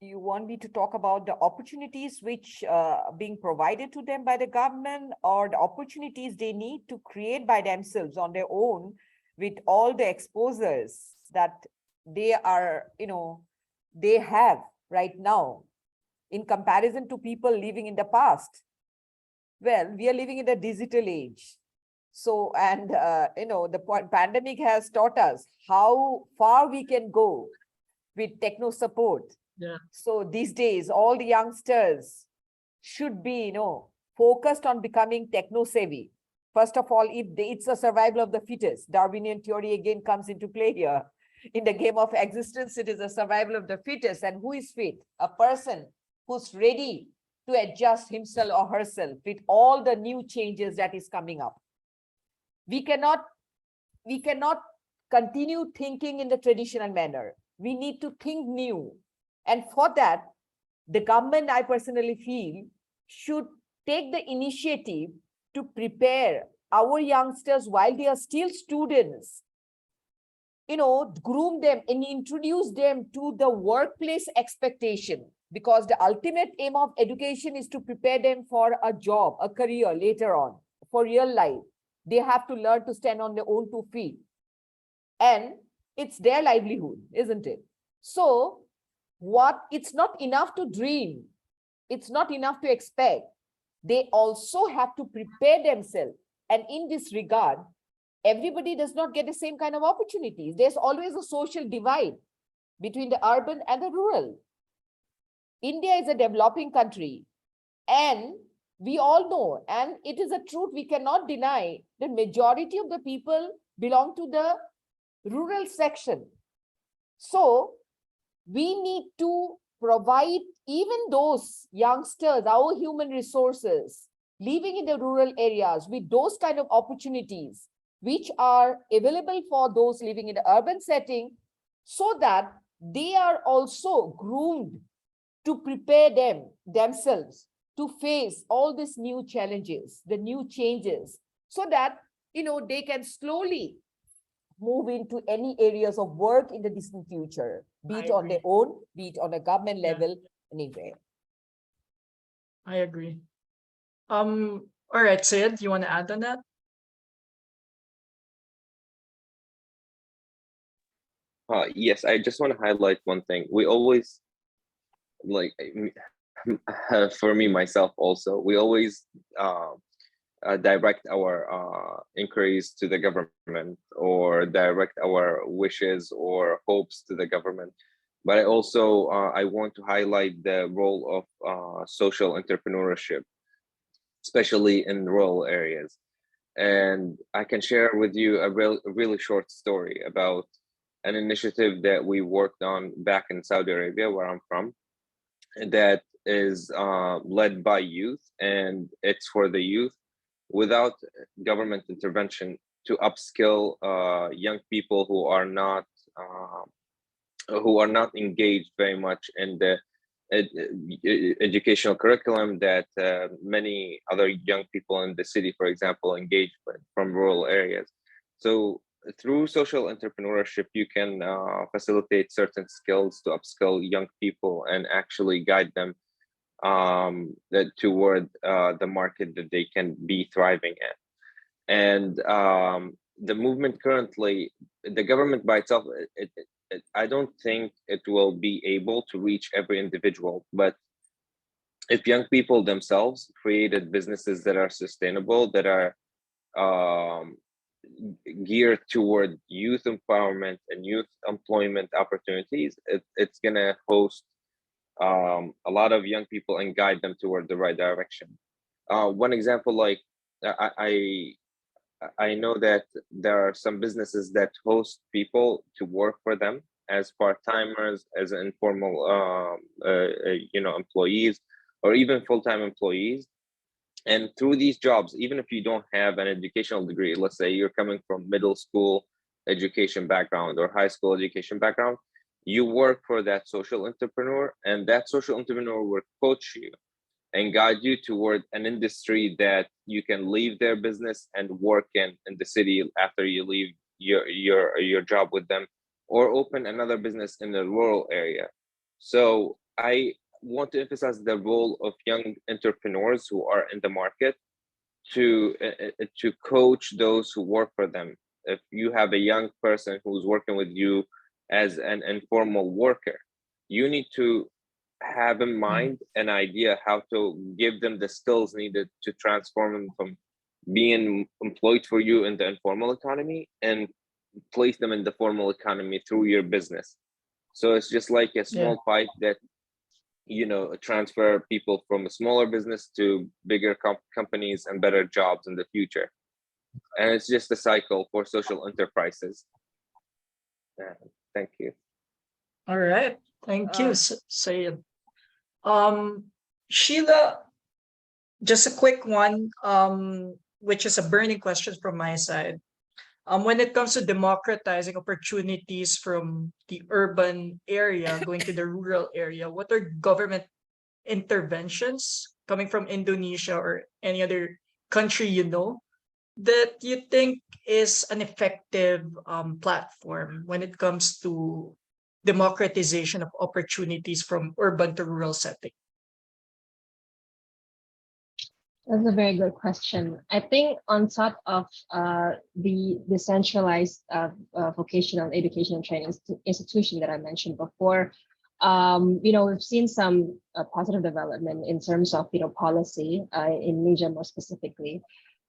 Speaker 5: You want me to talk about the opportunities which are being provided to them by the government, or the opportunities they need to create by themselves on their own with all the exposures that they are, they have right now in comparison to people living in the past? Well, we are living in the digital age. So, and, the pandemic has taught us how far we can go with techno support.
Speaker 3: Yeah.
Speaker 5: So these days, all the youngsters should be, focused on becoming techno savvy. First of all, it's a survival of the fittest. Darwinian theory again comes into play here. In the game of existence, it is a survival of the fittest. And who is fit? A person who's ready to adjust himself or herself with all the new changes that is coming up. We cannot continue thinking in the traditional manner. We need to think new. And for that, the government, I personally feel, should take the initiative to prepare our youngsters while they are still students, groom them and introduce them to the workplace expectation, because the ultimate aim of education is to prepare them for a job, a career later on, for real life. They have to learn to stand on their own 2 feet. And it's their livelihood, isn't it? So it's not enough to dream. It's not enough to expect. They also have to prepare themselves. And in this regard, everybody does not get the same kind of opportunities. There's always a social divide between the urban and the rural. India is a developing country, and we all know, and it is a truth we cannot deny, the majority of the people belong to the rural section. So we need to provide even those youngsters, our human resources, living in the rural areas with those kind of opportunities which are available for those living in the urban setting, so that they are also groomed to prepare themselves to face all these new challenges, the new changes, so that, they can slowly move into any areas of work in the distant future, be it on their own, be it on a government level, anywhere.
Speaker 3: I agree. All right, Sid, you want to add on that?
Speaker 6: Yes, I just want to highlight one thing. We always, like, for me, myself also, we always direct our inquiries to the government, or direct our wishes or hopes to the government. But I also, I want to highlight the role of social entrepreneurship, especially in rural areas. And I can share with you a really short story about an initiative that we worked on back in Saudi Arabia, where I'm from, that is led by youth, and it's for the youth without government intervention to upskill young people who are not engaged very much in the educational curriculum that many other young people in the city, for example, engage with from rural areas. So through social entrepreneurship, you can facilitate certain skills to upskill young people and actually guide them toward the market that they can be thriving in. And the movement currently, the government by itself, I don't think it will be able to reach every individual, but if young people themselves created businesses that are sustainable, that are geared toward youth empowerment and youth employment opportunities, it's gonna host a lot of young people and guide them toward the right direction. One example, like I know that there are some businesses that host people to work for them as part-timers, as informal, employees, or even full-time employees. And through these jobs, even if you don't have an educational degree, let's say you're coming from middle school education background or high school education background, you work for that social entrepreneur, and that social entrepreneur will coach you and guide you toward an industry that you can leave their business and work in the city after you leave your job with them, or open another business in the rural area. So I want to emphasize the role of young entrepreneurs who are in the market to coach those who work for them. If you have a young person who's working with you as an informal worker, you need to have in mind an idea how to give them the skills needed to transform them from being employed for you in the informal economy and place them in the formal economy through your business. So it's just like a small pipe that transfer people from a smaller business to bigger companies and better jobs in the future. And it's just a cycle for social enterprises. Thank you.
Speaker 3: All right. Thank you, Sayed. Sheila, just a quick one, which is a burning question from my side. When it comes to democratizing opportunities from the urban area going to the rural area, what are government interventions coming from Indonesia or any other country that you think is an effective platform when it comes to democratization of opportunities from urban to rural setting?
Speaker 4: That's a very good question. I think on top of the decentralized vocational education and training institution that I mentioned before, we've seen some positive development in terms of policy in Indonesia more specifically.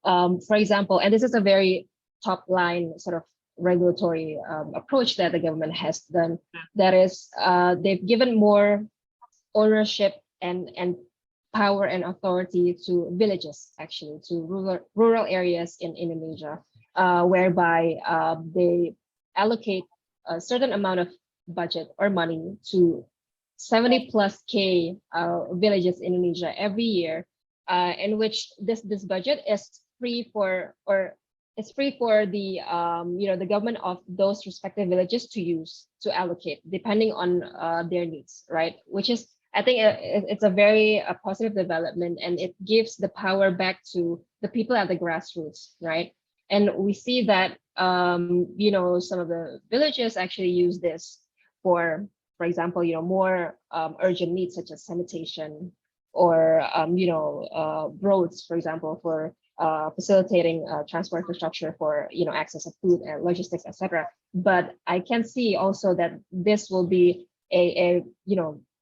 Speaker 4: For example, and this is a very top line sort of regulatory approach that the government has done. That is, they've given more ownership and power and authority to villages, actually, to rural areas in Indonesia, whereby they allocate a certain amount of budget or money to 70+ K villages in Indonesia every year, in which this budget is free for the the government of those respective villages to use, to allocate depending on their needs, right? Which is, I think it's a very positive development, and it gives the power back to the people at the grassroots, right? And we see that some of the villages actually use this for example, more urgent needs such as sanitation or roads, for example, for facilitating transport infrastructure for access of food and logistics, etc. But I can see also that this will be an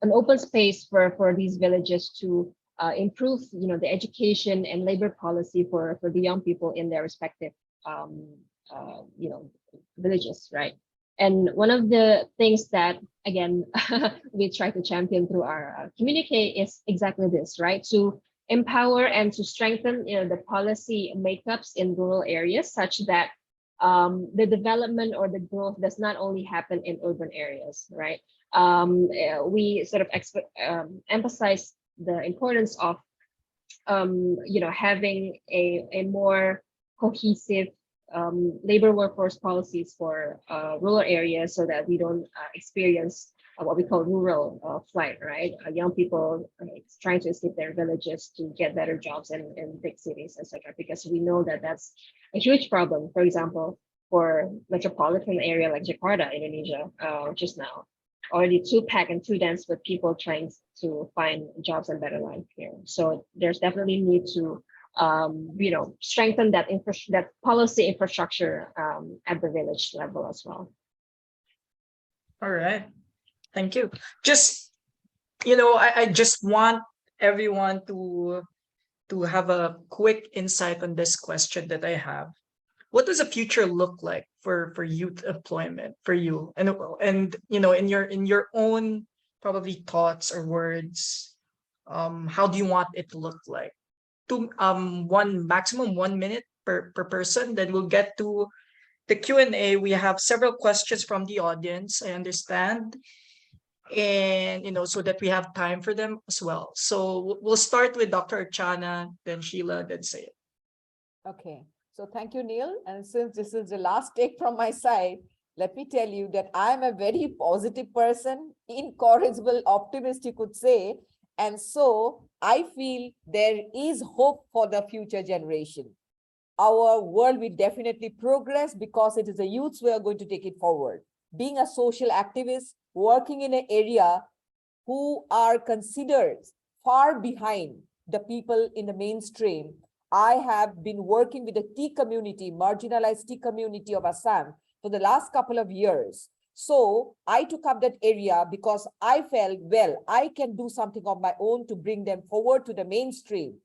Speaker 4: open space for these villages to improve the education and labor policy for the young people in their respective villages, right? And one of the things that, again, we try to champion through our communique is exactly this, right? To empower and to strengthen the policy makeups in rural areas, such that the development or the growth does not only happen in urban areas, right? We sort of emphasize the importance of having a more cohesive labor workforce policies for rural areas so that we don't experience what we call rural flight, right? Young people trying to escape their villages to get better jobs in big cities, etc. Because we know that that's a huge problem. For example, for metropolitan area like Jakarta, Indonesia, just now, already too packed and too dense with people trying to find jobs and better life here. So there's definitely need to strengthen that that policy infrastructure at the village level as well.
Speaker 3: All right. Thank you. Just, I just want everyone to have a quick insight on this question that I have. What does the future look like for youth employment for you? And in your own probably thoughts or words, how do you want it to look like? Maximum 1 minute per person. Then we'll get to the Q&A. We have several questions from the audience, I understand, and so that we have time for them as well. So we'll start with Dr. Archana, then Sheila, then Sayed.
Speaker 5: Okay, so thank you, Neil. And since this is the last take from my side, let me tell you that I'm a very positive person, incorrigible optimist, you could say. And so I feel there is hope for the future generation. Our world will definitely progress because it is the youths who are going to take it forward. Being a social activist, working in an area who are considered far behind the people in the mainstream, I have been working with the tea community, marginalized tea community of Assam for the last couple of years. So I took up that area because I felt, well, I can do something of my own to bring them forward to the mainstream.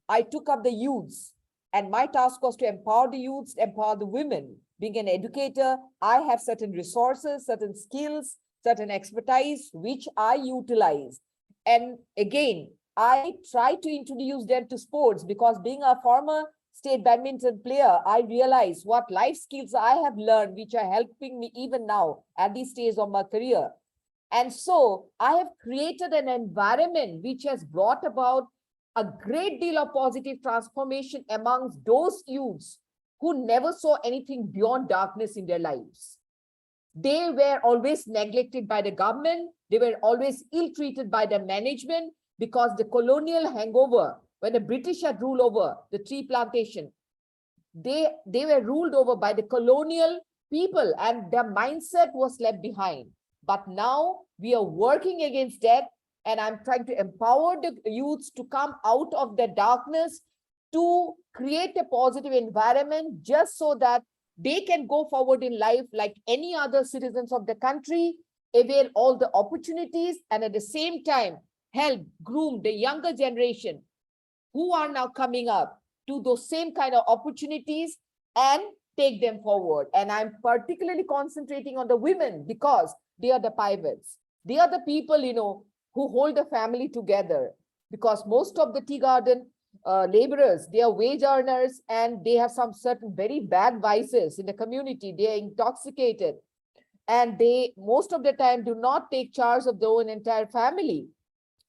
Speaker 5: I took up the youths, and my task was to empower the youths, empower the women. Being an educator, I have certain resources, certain skills, certain expertise, which I utilize. And again, I try to introduce them to sports because being a former state badminton player, I realize what life skills I have learned, which are helping me even now at this stage of my career. And so I have created an environment which has brought about a great deal of positive transformation amongst those youths who never saw anything beyond darkness in their lives. They were always neglected by the government. They were always ill-treated by the management because the colonial hangover, when the British had ruled over the tea plantation, they were ruled over by the colonial people and their mindset was left behind. But now we are working against that, and I'm trying to empower the youths to come out of the darkness to create a positive environment just so that they can go forward in life like any other citizens of the country, avail all the opportunities, and at the same time, help groom the younger generation who are now coming up to those same kind of opportunities and take them forward. And I'm particularly concentrating on the women because they are the pivots. They are the people, who hold the family together, because most of the tea garden laborers, they are wage earners and they have some certain very bad vices in the community. They are intoxicated and they most of the time do not take charge of their own entire family.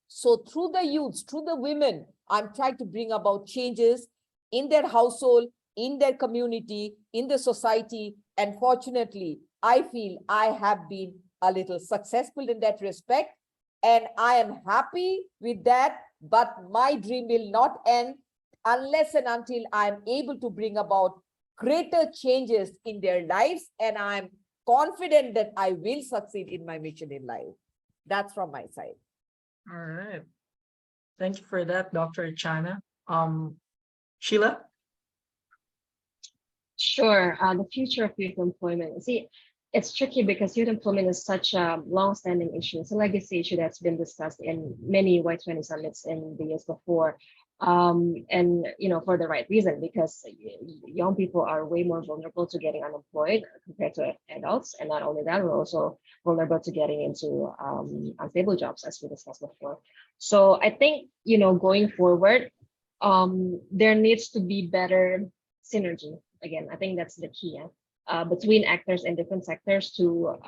Speaker 5: So through the youths, through the women, I'm trying to bring about changes in their household, in their community, in the society. And fortunately, I feel I have been a little successful in that respect. And I am happy with that. But my dream will not end unless and until I'm able to bring about greater changes in their lives. And I'm confident that I will succeed in my mission in life. That's from my side.
Speaker 3: All right. Thank you for that, Dr. Chana. Sheila?
Speaker 4: Sure. The future of youth employment. See, it's tricky because youth employment is such a long-standing issue. It's a legacy issue that's been discussed in many Y20 summits in the years before. And for the right reason, because young people are way more vulnerable to getting unemployed compared to adults. And not only that, we're also vulnerable to getting into unstable jobs, as we discussed before. So I think, going forward, there needs to be better synergy. Again, I think that's the key between actors in different sectors to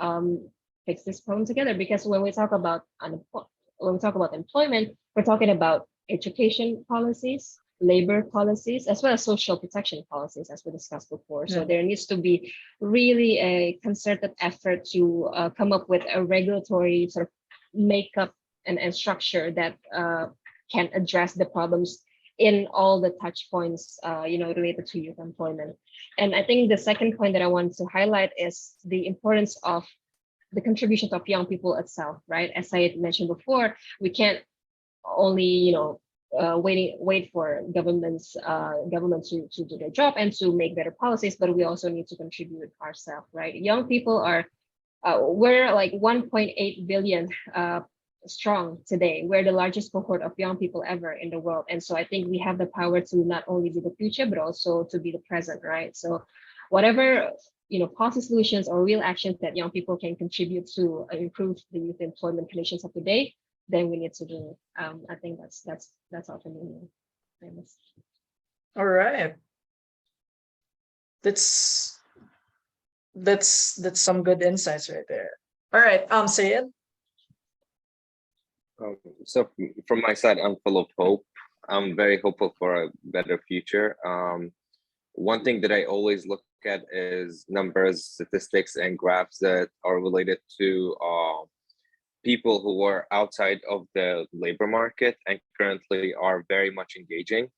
Speaker 4: fix this problem together. Because when we talk about employment, we're talking about education policies, labor policies as well as social protection policies, as we discussed before. So
Speaker 3: Yeah.
Speaker 4: there needs to be really a concerted effort to come up with a regulatory sort of makeup and structure that can address the problems in all the touch points, related to youth employment. And I think the second point that I want to highlight is the importance of the contribution of young people itself, right? As I had mentioned before, we can't only, wait for government to do their job and to make better policies, but we also need to contribute ourselves, right? Young people are, we're like 1.8 billion strong today. We're the largest cohort of young people ever in the world. And so I think we have the power to not only be the future, but also to be the present, right? So whatever, policy solutions or real actions that young people can contribute to improve the youth employment conditions of today, then we need to do it. I think that's all for me. Famous.
Speaker 3: All right. That's some good insights right there. All right, Sayed.
Speaker 6: So from my side, I'm full of hope. I'm very hopeful for a better future. One thing that I always look at is numbers, statistics, and graphs that are related to people who are outside of the labor market and currently are very much engaging.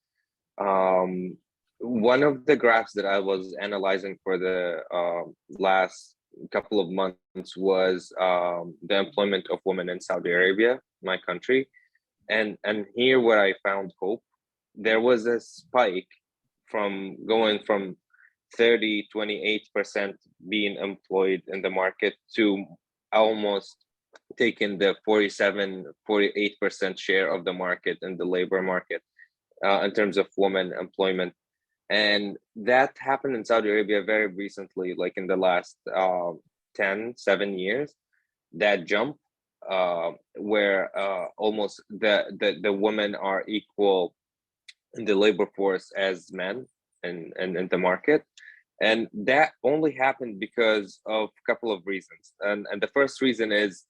Speaker 6: One of the graphs that I was analyzing for the last couple of months was the employment of women in Saudi Arabia, my country. And here where I found hope, there was a spike from going from 28% being employed in the market to almost taking the 48% share of the market in the labor market in terms of women employment. And that happened in Saudi Arabia very recently, like in the last 7 years, that jump where almost the women are equal in the labor force as men and in the market. And that only happened because of a couple of reasons. And the first reason is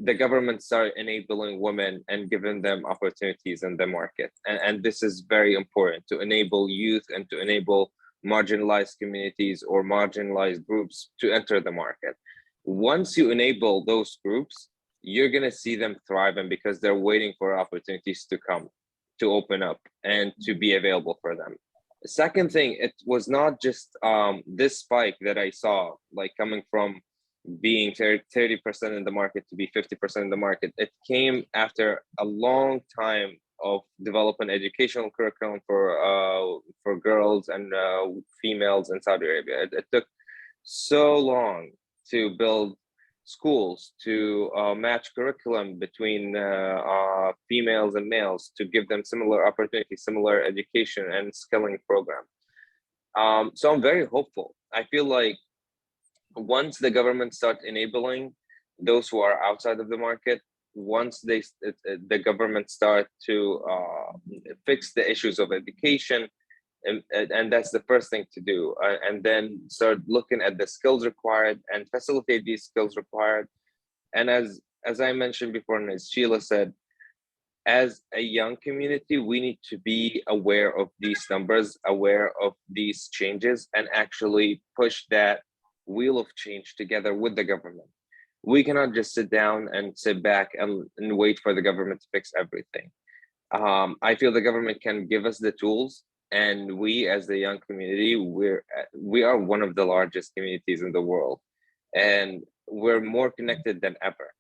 Speaker 6: the government started enabling women and giving them opportunities in the market. And this is very important to enable youth and to enable marginalized communities or marginalized groups to enter the market. Once you enable those groups, you're going to see them thriving because they're waiting for opportunities to come, to open up and to be available for them. The second thing, it was not just this spike that I saw, like coming from being 30% in the market to be 50% in the market. It came after a long time of developing educational curriculum for girls and females in Saudi Arabia. It took so long to build schools, to match curriculum between females and males, to give them similar opportunities, similar education and skilling program. So I'm very hopeful. I feel like once the government start enabling those who are outside of the market, once the government start to fix the issues of education, and that's the first thing to do, and then start looking at the skills required and facilitate these skills required. And as I mentioned before, and as Sheila said, as a young community, we need to be aware of these numbers, aware of these changes, and actually push that wheel of change together with the government. We cannot just sit down and sit back and wait for the government to fix everything. I feel the government can give us the tools, and we as the young community, we are one of the largest communities in the world, and we're more connected than ever.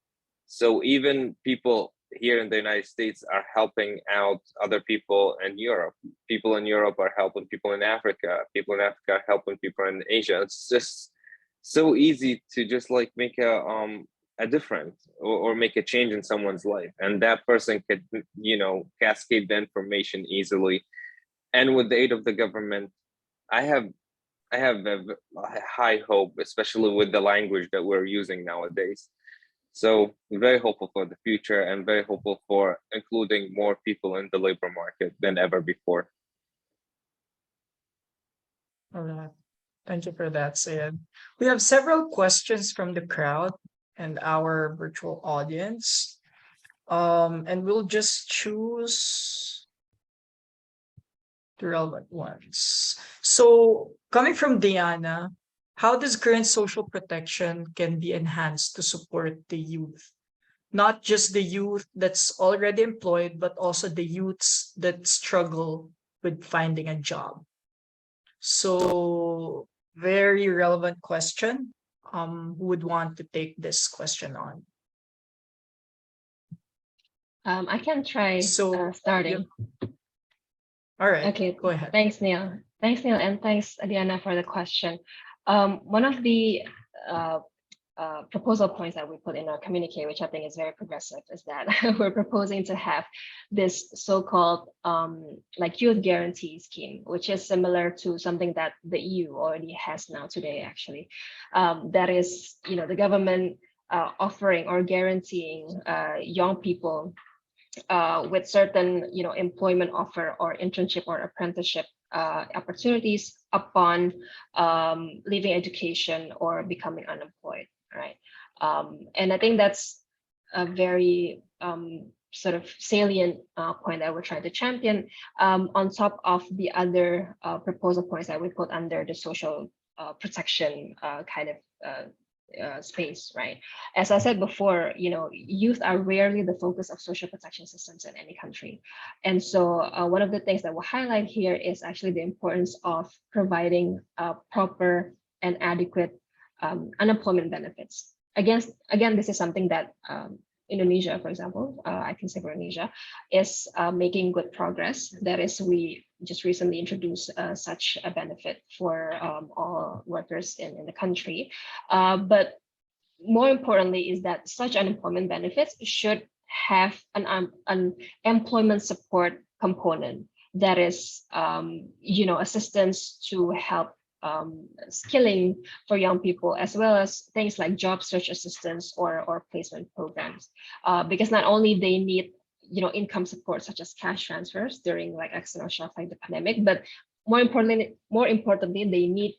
Speaker 6: So even people here in the United States are helping out other people in Europe. People in Europe are helping people in Africa. People in Africa are helping people in Asia. It's just so easy to just like make a difference or make a change in someone's life, and that person could cascade the information easily. And with the aid of the government, I have a high hope, especially with the language that we're using nowadays. So very hopeful for the future and very hopeful for including more people in the labor market than ever before.
Speaker 3: All right. Thank you for that, Sayed. We have several questions from the crowd and our virtual audience. And we'll just choose The relevant ones. So coming from Diana, how does current social protection can be enhanced to support the youth? Not just the youth that's already employed, but also the youths that struggle with finding a job. So very relevant question. Who would want to take this question on?
Speaker 4: I can try
Speaker 3: So,
Speaker 4: starting.
Speaker 3: All right,
Speaker 4: Okay,
Speaker 3: go ahead.
Speaker 4: thanks, Neil. Thanks, Neil, and thanks, Diana, for the question. One of the proposal points that we put in our communique, which I think is very progressive, is that we're proposing to have this so-called like youth guarantee scheme, which is similar to something that the EU already has now today, actually. That is, the government offering or guaranteeing young people with certain, employment offer or internship or apprenticeship opportunities upon leaving education or becoming unemployed, right? And I think that's a very sort of salient point that we're trying to champion on top of the other proposal points that we put under the social protection kind of space, right? As I said before, youth are rarely the focus of social protection systems in any country. And so one of the things that we'll highlight here is actually the importance of providing proper and adequate unemployment benefits. Again, this is something that Indonesia, for example, I can say for Indonesia, is making good progress. That is, we just recently introduced such a benefit for all workers in the country. But more importantly is that such unemployment benefits should have an employment support component that is, assistance to help skilling for young people, as well as things like job search assistance or placement programs, because not only they need income support such as cash transfers during like external shocks like the pandemic, but more importantly they need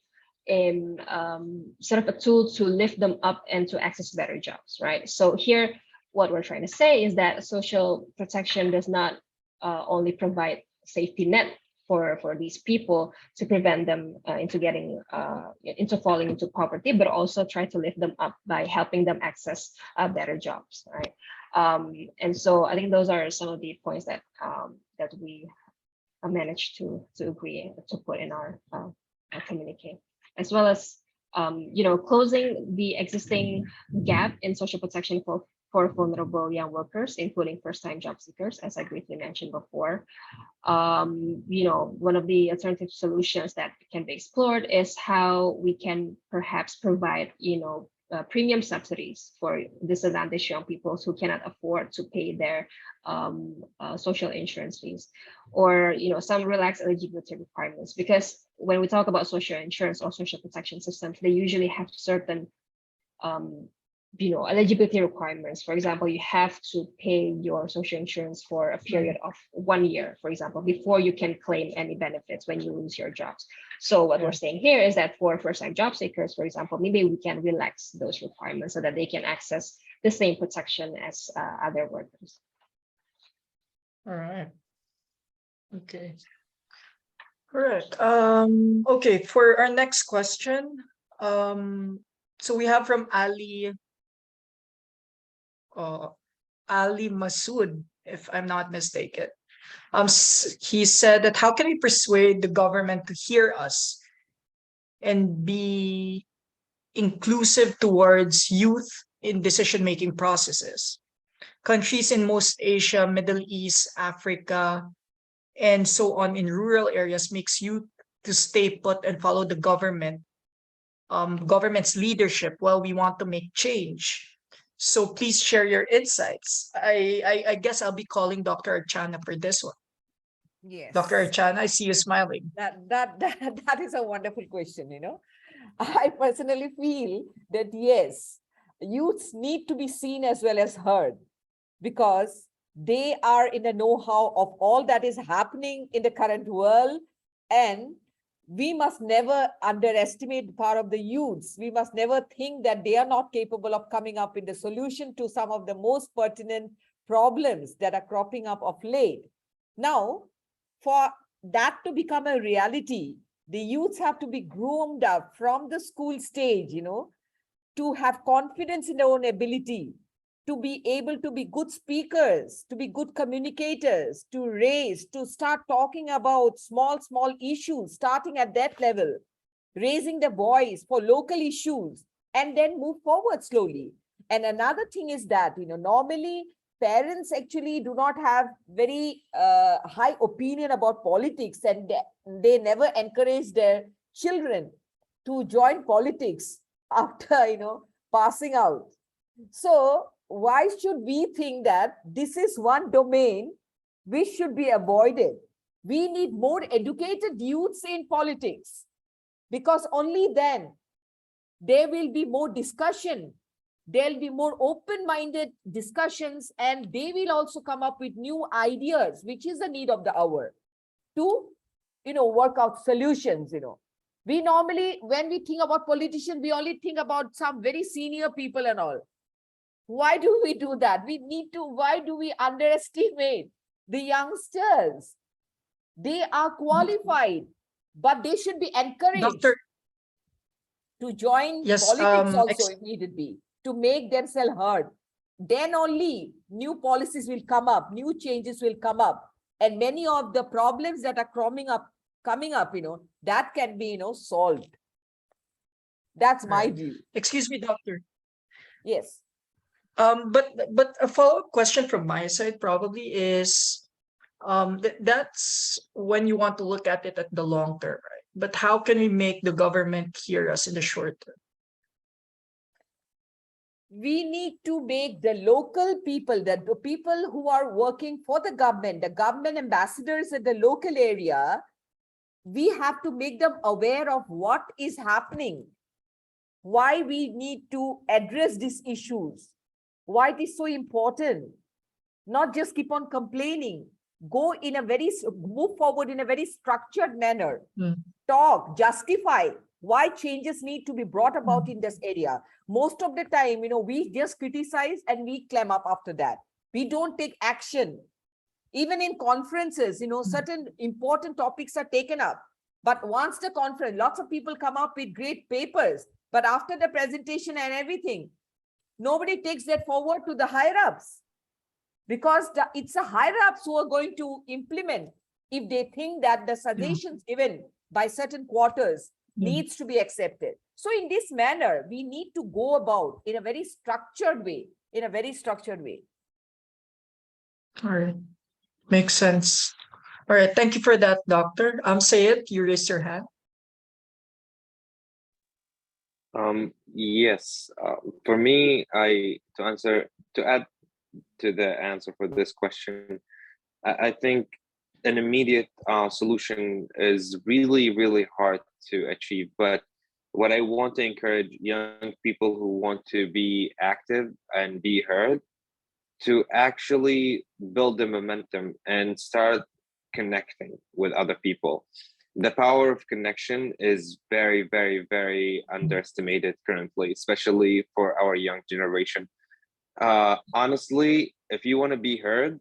Speaker 4: sort of a tool to lift them up and to access better jobs, right? So here what we're trying to say is that social protection does not only provide safety net for these people to prevent them into falling into poverty, but also try to lift them up by helping them access better jobs, right? And so I think those are some of the points that that we managed to agree to put in our communique, as well as closing the existing gap in social protection for vulnerable young workers, including first-time job seekers, as I briefly mentioned before. One of the alternative solutions that can be explored is how we can perhaps provide, premium subsidies for disadvantaged young people who cannot afford to pay their social insurance fees, or some relaxed eligibility requirements. Because when we talk about social insurance or social protection systems, they usually have certain eligibility requirements. For example, you have to pay your social insurance for a period of 1 year, for example, before you can claim any benefits when you lose your jobs. So what we're saying here is that for first-time job seekers, for example, maybe we can relax those requirements so that they can access the same protection as other workers.
Speaker 3: All right. Okay. Correct. Okay, for our next question, so we have from Ali Masood, if I'm not mistaken. He said that how can we persuade the government to hear us and be inclusive towards youth in decision-making processes? Countries in most Asia, Middle East, Africa, and so on in rural areas makes youth to stay put and follow the government's leadership while we want to make change. So please share your insights. I guess I'll be calling Dr. Archana for this one.
Speaker 5: Yes.
Speaker 3: Dr. Archana, I see you smiling.
Speaker 5: That is a wonderful question, I personally feel that yes, youths need to be seen as well as heard, because they are in the know-how of all that is happening in the current world, and we must never underestimate the power of the youths. We must never think that they are not capable of coming up with the solution to some of the most pertinent problems that are cropping up of late. Now, for that to become a reality, the youths have to be groomed up from the school stage, to have confidence in their own ability, to be able to be good speakers, to be good communicators, to start talking about small issues, starting at that level, raising the voice for local issues, and then move forward slowly. And another thing is that, normally parents actually do not have very high opinion about politics, and they never encourage their children to join politics after, passing out. So why should we think that this is one domain which should be avoided? We need more educated youths in politics, because only then there will be more discussion. There'll be more open-minded discussions, and they will also come up with new ideas, which is the need of the hour, to, work out solutions. We normally, when we think about politicians, we only think about some very senior people and all. Why do we do that? Why do we underestimate the youngsters? They are qualified, but they should be encouraged
Speaker 3: Doctor,
Speaker 5: to join
Speaker 3: yes,
Speaker 5: politics also if needed be, to make themselves heard. Then only new policies will come up, new changes will come up, and many of the problems that are coming up, that can be, solved. That's my
Speaker 3: Right.
Speaker 5: view.
Speaker 3: Excuse me, doctor.
Speaker 5: Yes.
Speaker 3: But a follow-up question from my side probably is, that's when you want to look at it at the long term, right? But how can we make the government hear us in the short term?
Speaker 5: We need to make the local people, the people who are working for the government ambassadors at the local area, we have to make them aware of what is happening, why we need to address these issues, why it is so important. Not just keep on complaining. Move forward in a very structured manner. Talk, justify why changes need to be brought about in this area. Most of the time, we just criticize and we climb up after that. We don't take action. Even in conferences, certain important topics are taken up. But once the conference, lots of people come up with great papers, but after the presentation and everything, nobody takes that forward to the higher ups, because it's the higher ups who are going to implement if they think that the suggestions given by certain quarters needs to be accepted. So in this manner, we need to go about in a very structured way,
Speaker 3: All right. Makes sense. All right. Thank you for that, doctor. Sayed, you raised your hand.
Speaker 6: Yes. For me, to add to the answer for this question, I think an immediate solution is really, really hard to achieve. But what I want to encourage young people who want to be active and be heard to actually build the momentum and start connecting with other people. The power of connection is very, very, very underestimated currently, especially for our young generation. Honestly, if you want to be heard,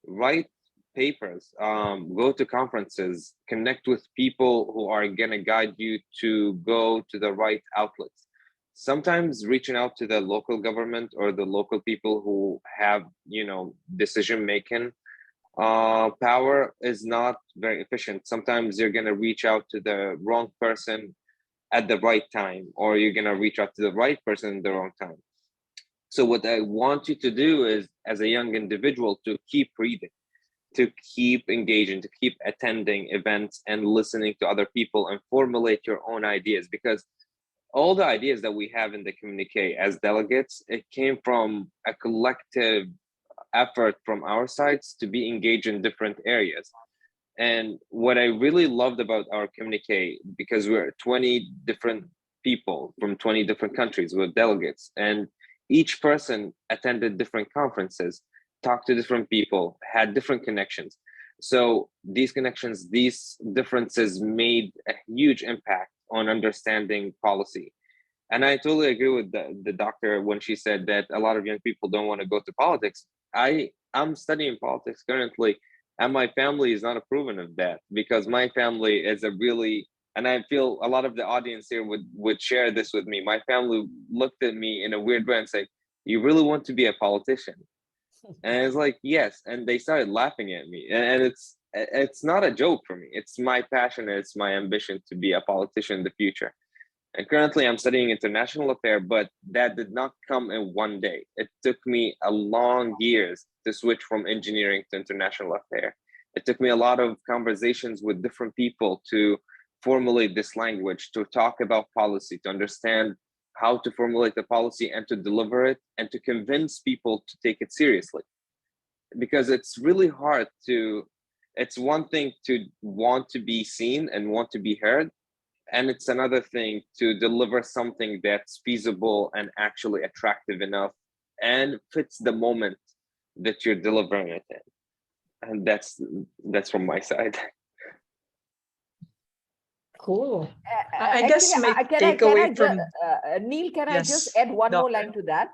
Speaker 6: write papers, go to conferences, connect with people who are going to guide you to go to the right outlets. Sometimes reaching out to the local government or the local people who have, decision making power is not very efficient. Sometimes you're going to reach out to the wrong person at the right time, or you're going to reach out to the right person at the wrong time. So what I want you to do is, as a young individual, to keep reading, to keep engaging, to keep attending events and listening to other people and formulate your own ideas, because all the ideas that we have in the communique as delegates, it came from a collective effort from our sides to be engaged in different areas. And what I really loved about our communique, because we're 20 different people from 20 different countries with delegates, and each person attended different conferences, talked to different people, had different connections. So these connections, these differences made a huge impact on understanding policy. And I totally agree with the doctor when she said that a lot of young people don't want to go to politics. I'm studying politics currently, And my family is not approving of that, because my family is a really, and I feel a lot of the audience here would share this with me. My family looked at me in a weird way and said, "You really want to be a politician?" And it's like, yes. And they started laughing at me. And it's not a joke for me. It's my passion. It's my ambition to be a politician in the future. And currently I'm studying international affairs, but that did not come in one day. It took me a long years to switch from engineering to international affairs. It took me a lot of conversations with different people to formulate this language, to talk about policy, to understand how to formulate the policy and to deliver it, and to convince people to take it seriously. Because it's really hard to, it's one thing to want to be seen and want to be heard, and it's another thing to deliver something that's feasible and actually attractive enough and fits the moment that you're delivering it in. And that's from my side.
Speaker 3: Cool.
Speaker 5: Uh,
Speaker 3: I guess
Speaker 5: actually,
Speaker 3: my
Speaker 5: can I
Speaker 3: takeaway
Speaker 5: just,
Speaker 3: from
Speaker 5: Neil, can I just
Speaker 3: yes,
Speaker 5: add one more
Speaker 3: doctor.
Speaker 5: line to that?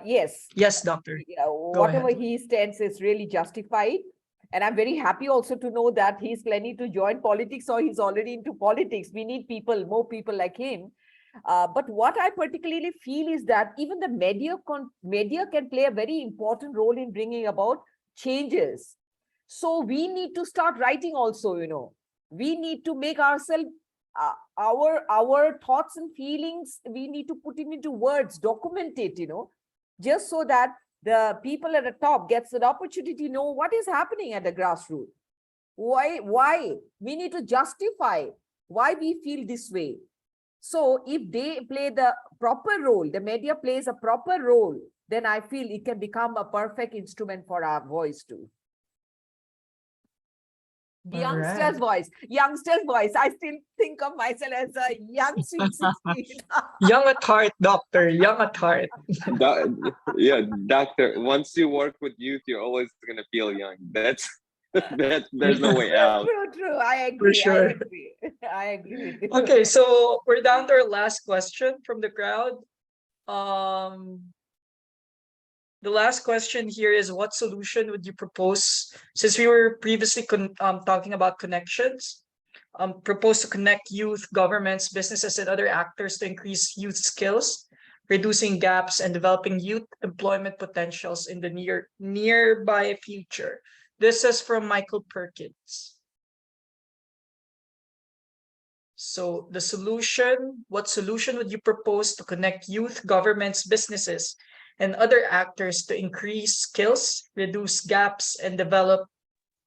Speaker 5: Yes,
Speaker 3: Yes, doctor.
Speaker 5: whatever
Speaker 3: ahead.
Speaker 5: he stands is really justified. And I'm very happy also to know that he's planning to join politics, or he's already into politics. We need people, more people like him. But what I particularly feel is that even the media can play a very important role in bringing about changes. So we need to start writing also, we need to make ourselves, our thoughts and feelings, we need to put it into words, document it, just so that the people at the top gets an opportunity to know what is happening at the grassroots. Why we need to justify why we feel this way. So if they play the proper role, the media plays a proper role, then I feel it can become a perfect instrument for our voice too.
Speaker 3: All
Speaker 5: Youngster's
Speaker 3: right.
Speaker 5: voice. I still think of myself as a young sweet 16.
Speaker 3: Young at heart, doctor. Young at heart.
Speaker 6: Yeah, doctor, once you work with youth, you're always gonna feel young. That's there's no way out.
Speaker 5: True. I
Speaker 3: For
Speaker 5: agree.
Speaker 3: sure.
Speaker 5: I agree with you.
Speaker 3: Okay, so we're down to our last question from the crowd. The last question here is, what solution would you propose? Since we were previously talking about connections, propose to connect youth, governments, businesses, and other actors to increase youth skills, reducing gaps, and developing youth employment potentials in the nearby future. This is from Michael Perkins. So the solution, what solution would you propose to connect youth, governments, businesses, and other actors to increase skills, reduce gaps, and develop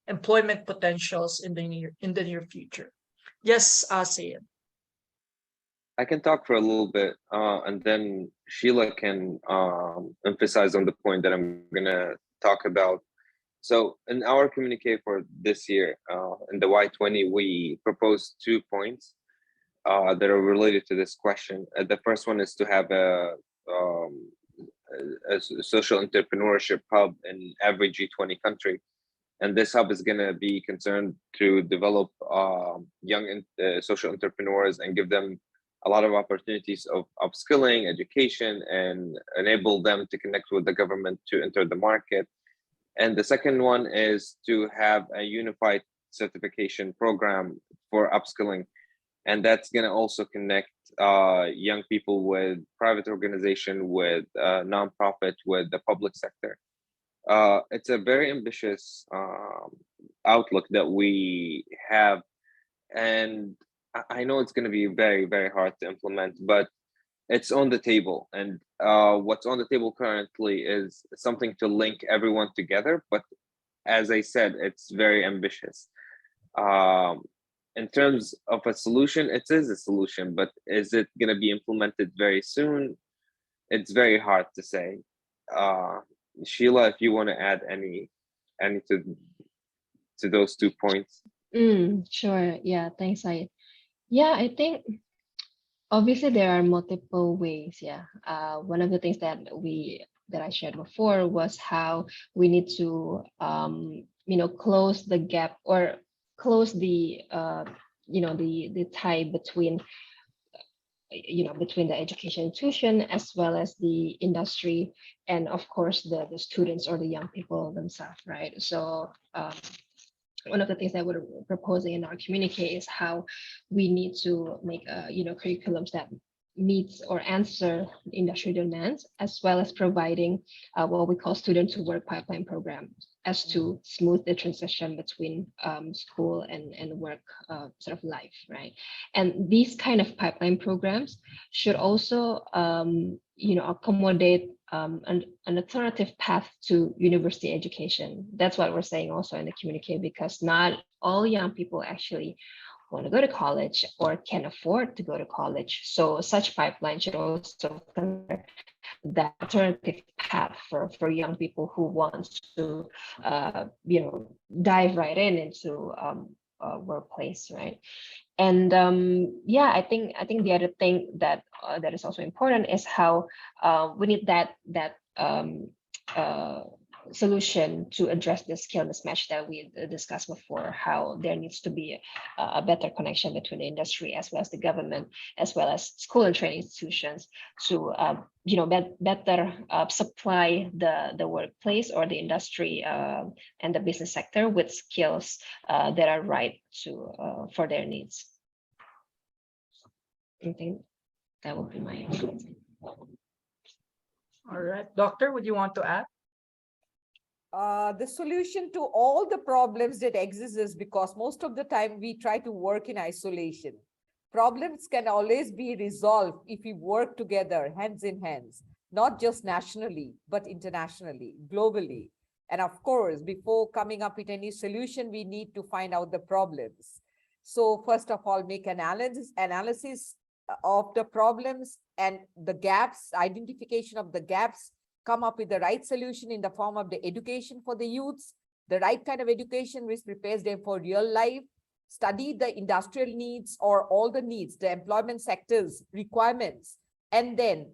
Speaker 3: employment potentials in the near future? Yes, Asian.
Speaker 6: I can talk for a little bit, and then Sheila can emphasize on the point that I'm gonna talk about. So in our communique for this year, in the Y20, we proposed 2 points that are related to this question. The first one is to have um, a social entrepreneurship hub in every G20 country. And this hub is going to be concerned to develop young social entrepreneurs and give them a lot of opportunities of upskilling, education, and enable them to connect with the government to enter the market. And the second one is to have a unified certification program for upskilling. And that's going to also connect young people with private organization, with nonprofit, with the public sector. It's a very ambitious outlook that we have. And I know it's going to be very, very hard to implement, but it's on the table. And what's on the table currently is something to link everyone together. But as I said, it's very ambitious. In terms of a solution, it is a solution, but is it going to be implemented very soon? It's very hard to say. Sheila, if you want to add any to those 2 points.
Speaker 4: Sure. Yeah, thanks, Said. Yeah, I think obviously there are multiple ways. Yeah. One of the things that I shared before was how we need to close the gap, or close the the tie between between the education institution as well as the industry, and of course the students or the young people themselves, right? So one of the things that we're proposing in our communique is how we need to make curriculums that meets or answer industry demands, as well as providing what we call student to work pipeline program, as to smooth the transition between school and work sort of life, right? And these kind of pipeline programs should also accommodate an alternative path to university education. That's what we're saying also in the communique, because not all young people actually want to go to college or can afford to go to college. So such pipeline should also consider that alternative path for young people who want to dive right into workplace, right? And I think the other thing that that is also important is how we need that solution to address the skill mismatch that we discussed before, how there needs to be a better connection between the industry as well as the government, as well as school and training institutions to better supply the workplace or the industry and the business sector with skills that are right to for their needs. I think that would be my
Speaker 3: All right, Doctor, would you want to add?
Speaker 5: The solution to all the problems that exist is because most of the time we try to work in isolation. Problems can always be resolved if we work together, hands in hands, not just nationally, but internationally, globally. And of course, before coming up with any solution, we need to find out the problems. So first of all, make analysis of the problems and the gaps, identification of the gaps, come up with the right solution in the form of the education for the youths, the right kind of education which prepares them for real life, study the industrial needs or all the needs, the employment sectors requirements, and then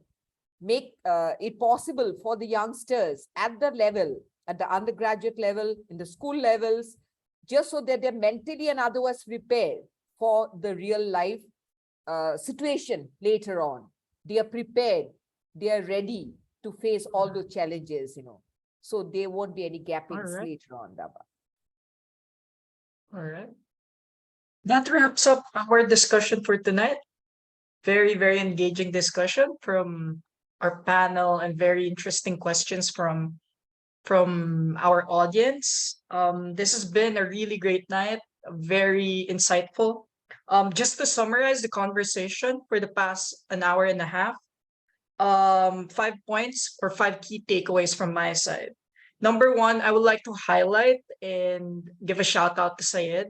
Speaker 5: make it possible for the youngsters at the level, at the undergraduate level, in the school levels, just so that they're mentally and otherwise prepared for the real life situation later on. They are prepared, they are ready to face all those challenges, so there won't be any gappings later on, Daba.
Speaker 3: All right. That wraps up our discussion for tonight. Very, very engaging discussion from our panel and very interesting questions from our audience. This has been a really great night, very insightful. Just to summarize the conversation for the past an hour and a half, 5 points or 5 key takeaways from my side. Number one, I would like to highlight and give a shout out to Syed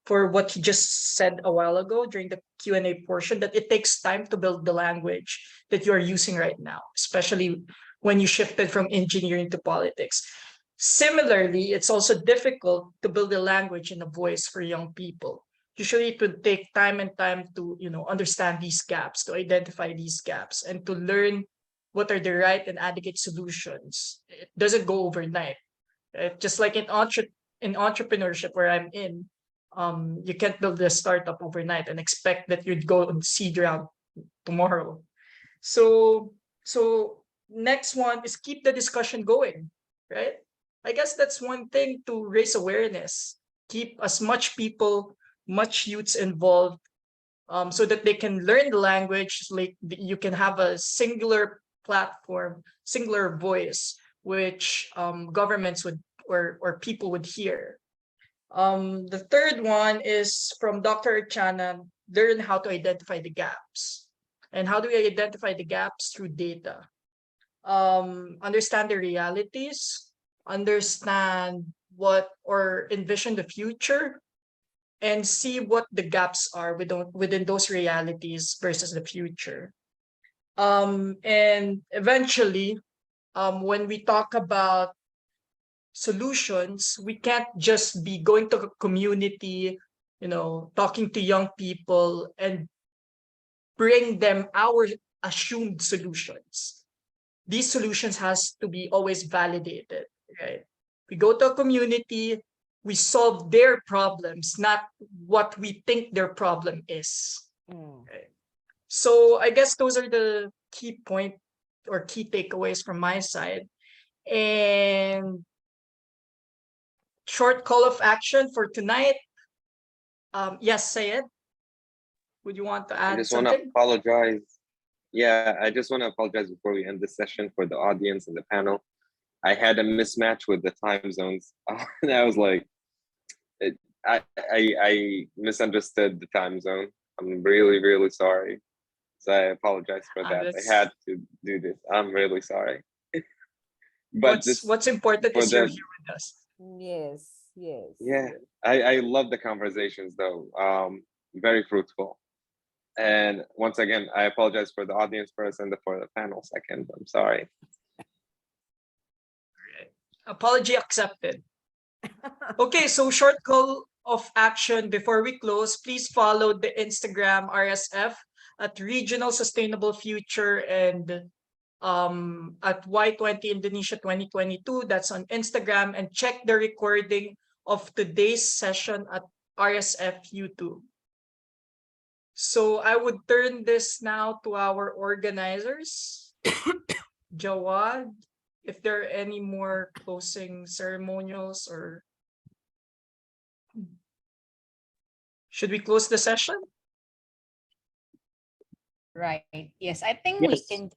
Speaker 3: for what he just said a while ago during the Q&A portion, that it takes time to build the language that you are using right now, especially when you shifted from engineering to politics. Similarly, it's also difficult to build a language and a voice for young people. Usually it would take time and time to understand these gaps, to identify these gaps, and to learn what are the right and adequate solutions. It doesn't go overnight. Just like in entrepreneurship where I'm in, you can't build a startup overnight and expect that you'd go on seed round tomorrow. So next one is keep the discussion going, right? I guess that's one thing to raise awareness. Keep as much people, much youths involved, so that they can learn the language. Like you can have a singular platform, singular voice, which governments would or people would hear. The third one is from Dr. Chana, learn how to identify the gaps. And how do we identify the gaps? Through data. Understand the realities, understand what or envision the future, and see what the gaps are within those realities versus the future. And eventually, when we talk about solutions, we can't just be going to a community, talking to young people and bring them our assumed solutions. These solutions has to be always validated, right? We go to a community, we solve their problems, not what we think their problem is. Right? So I guess those are the key point or key takeaways from my side. And short call of action for tonight. Yes, say it. Would you want to
Speaker 6: I
Speaker 3: add
Speaker 6: just want to
Speaker 3: something?
Speaker 6: apologize. Yeah, I just want to apologize before we end this session for the audience and the panel. I had a mismatch with the time zones. And I was like, I misunderstood the time zone. I'm really, really sorry. So I apologize for that. I had to do this. I'm really sorry. But
Speaker 3: What's important
Speaker 6: for
Speaker 3: is you're
Speaker 6: the
Speaker 3: here with us.
Speaker 5: Yes, yes.
Speaker 6: yeah, I love the conversations though. Very fruitful. And once again, I apologize for the audience first and for the panel second. I'm sorry.
Speaker 3: Apology accepted. Okay, so short call of action before we close. Please follow the Instagram RSF at Regional Sustainable Future and at Y20 Indonesia 2022. That's on Instagram, and check the recording of today's session at RSF YouTube. So I would turn this now to our organizers. Jawad, if there are any more closing ceremonials, or should we close the session?
Speaker 7: Right. Yes, I think we
Speaker 2: Yes.
Speaker 7: can.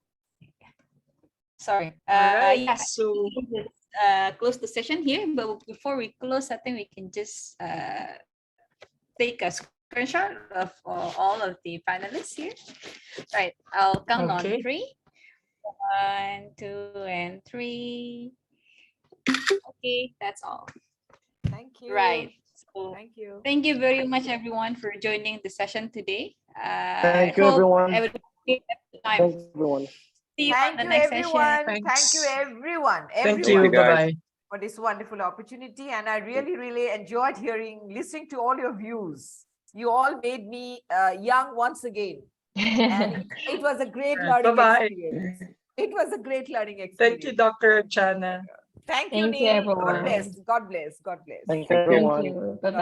Speaker 7: Sorry.
Speaker 3: Alright,
Speaker 7: Yeah,
Speaker 3: so
Speaker 7: we can just, close the session here. But before we close, I think we can just take a screenshot of all of the panelists here. Right. I'll count on
Speaker 3: Okay.
Speaker 7: 3. 1, 2, and 3. Okay, that's all.
Speaker 5: Thank you.
Speaker 7: Right. So
Speaker 5: Thank you.
Speaker 7: thank you very much, everyone, for joining the session today.
Speaker 2: Thank you,
Speaker 7: I hope
Speaker 2: everyone.
Speaker 7: everyone had a good time.
Speaker 2: Thank you, everyone.
Speaker 7: See you on
Speaker 5: Thank
Speaker 7: the
Speaker 5: you,
Speaker 7: next
Speaker 5: everyone.
Speaker 7: session.
Speaker 5: Thank you,
Speaker 3: Thanks.
Speaker 5: everyone.
Speaker 3: Thank
Speaker 6: you,
Speaker 3: you.
Speaker 5: Everyone,
Speaker 6: guys.
Speaker 3: Bye-bye.
Speaker 5: for this wonderful opportunity. And I really, really enjoyed listening to all your views. You all made me young once again. And it was a great learning
Speaker 3: Bye-bye.
Speaker 5: experience. It was a great learning experience.
Speaker 3: Thank you, Dr. Chana.
Speaker 5: Thank you,
Speaker 4: Thank you,
Speaker 5: Neil. God
Speaker 4: everyone.
Speaker 5: bless. God bless. God bless.
Speaker 2: Thank you,
Speaker 6: Thank you.
Speaker 2: everyone.
Speaker 4: Thank you. Bye-bye.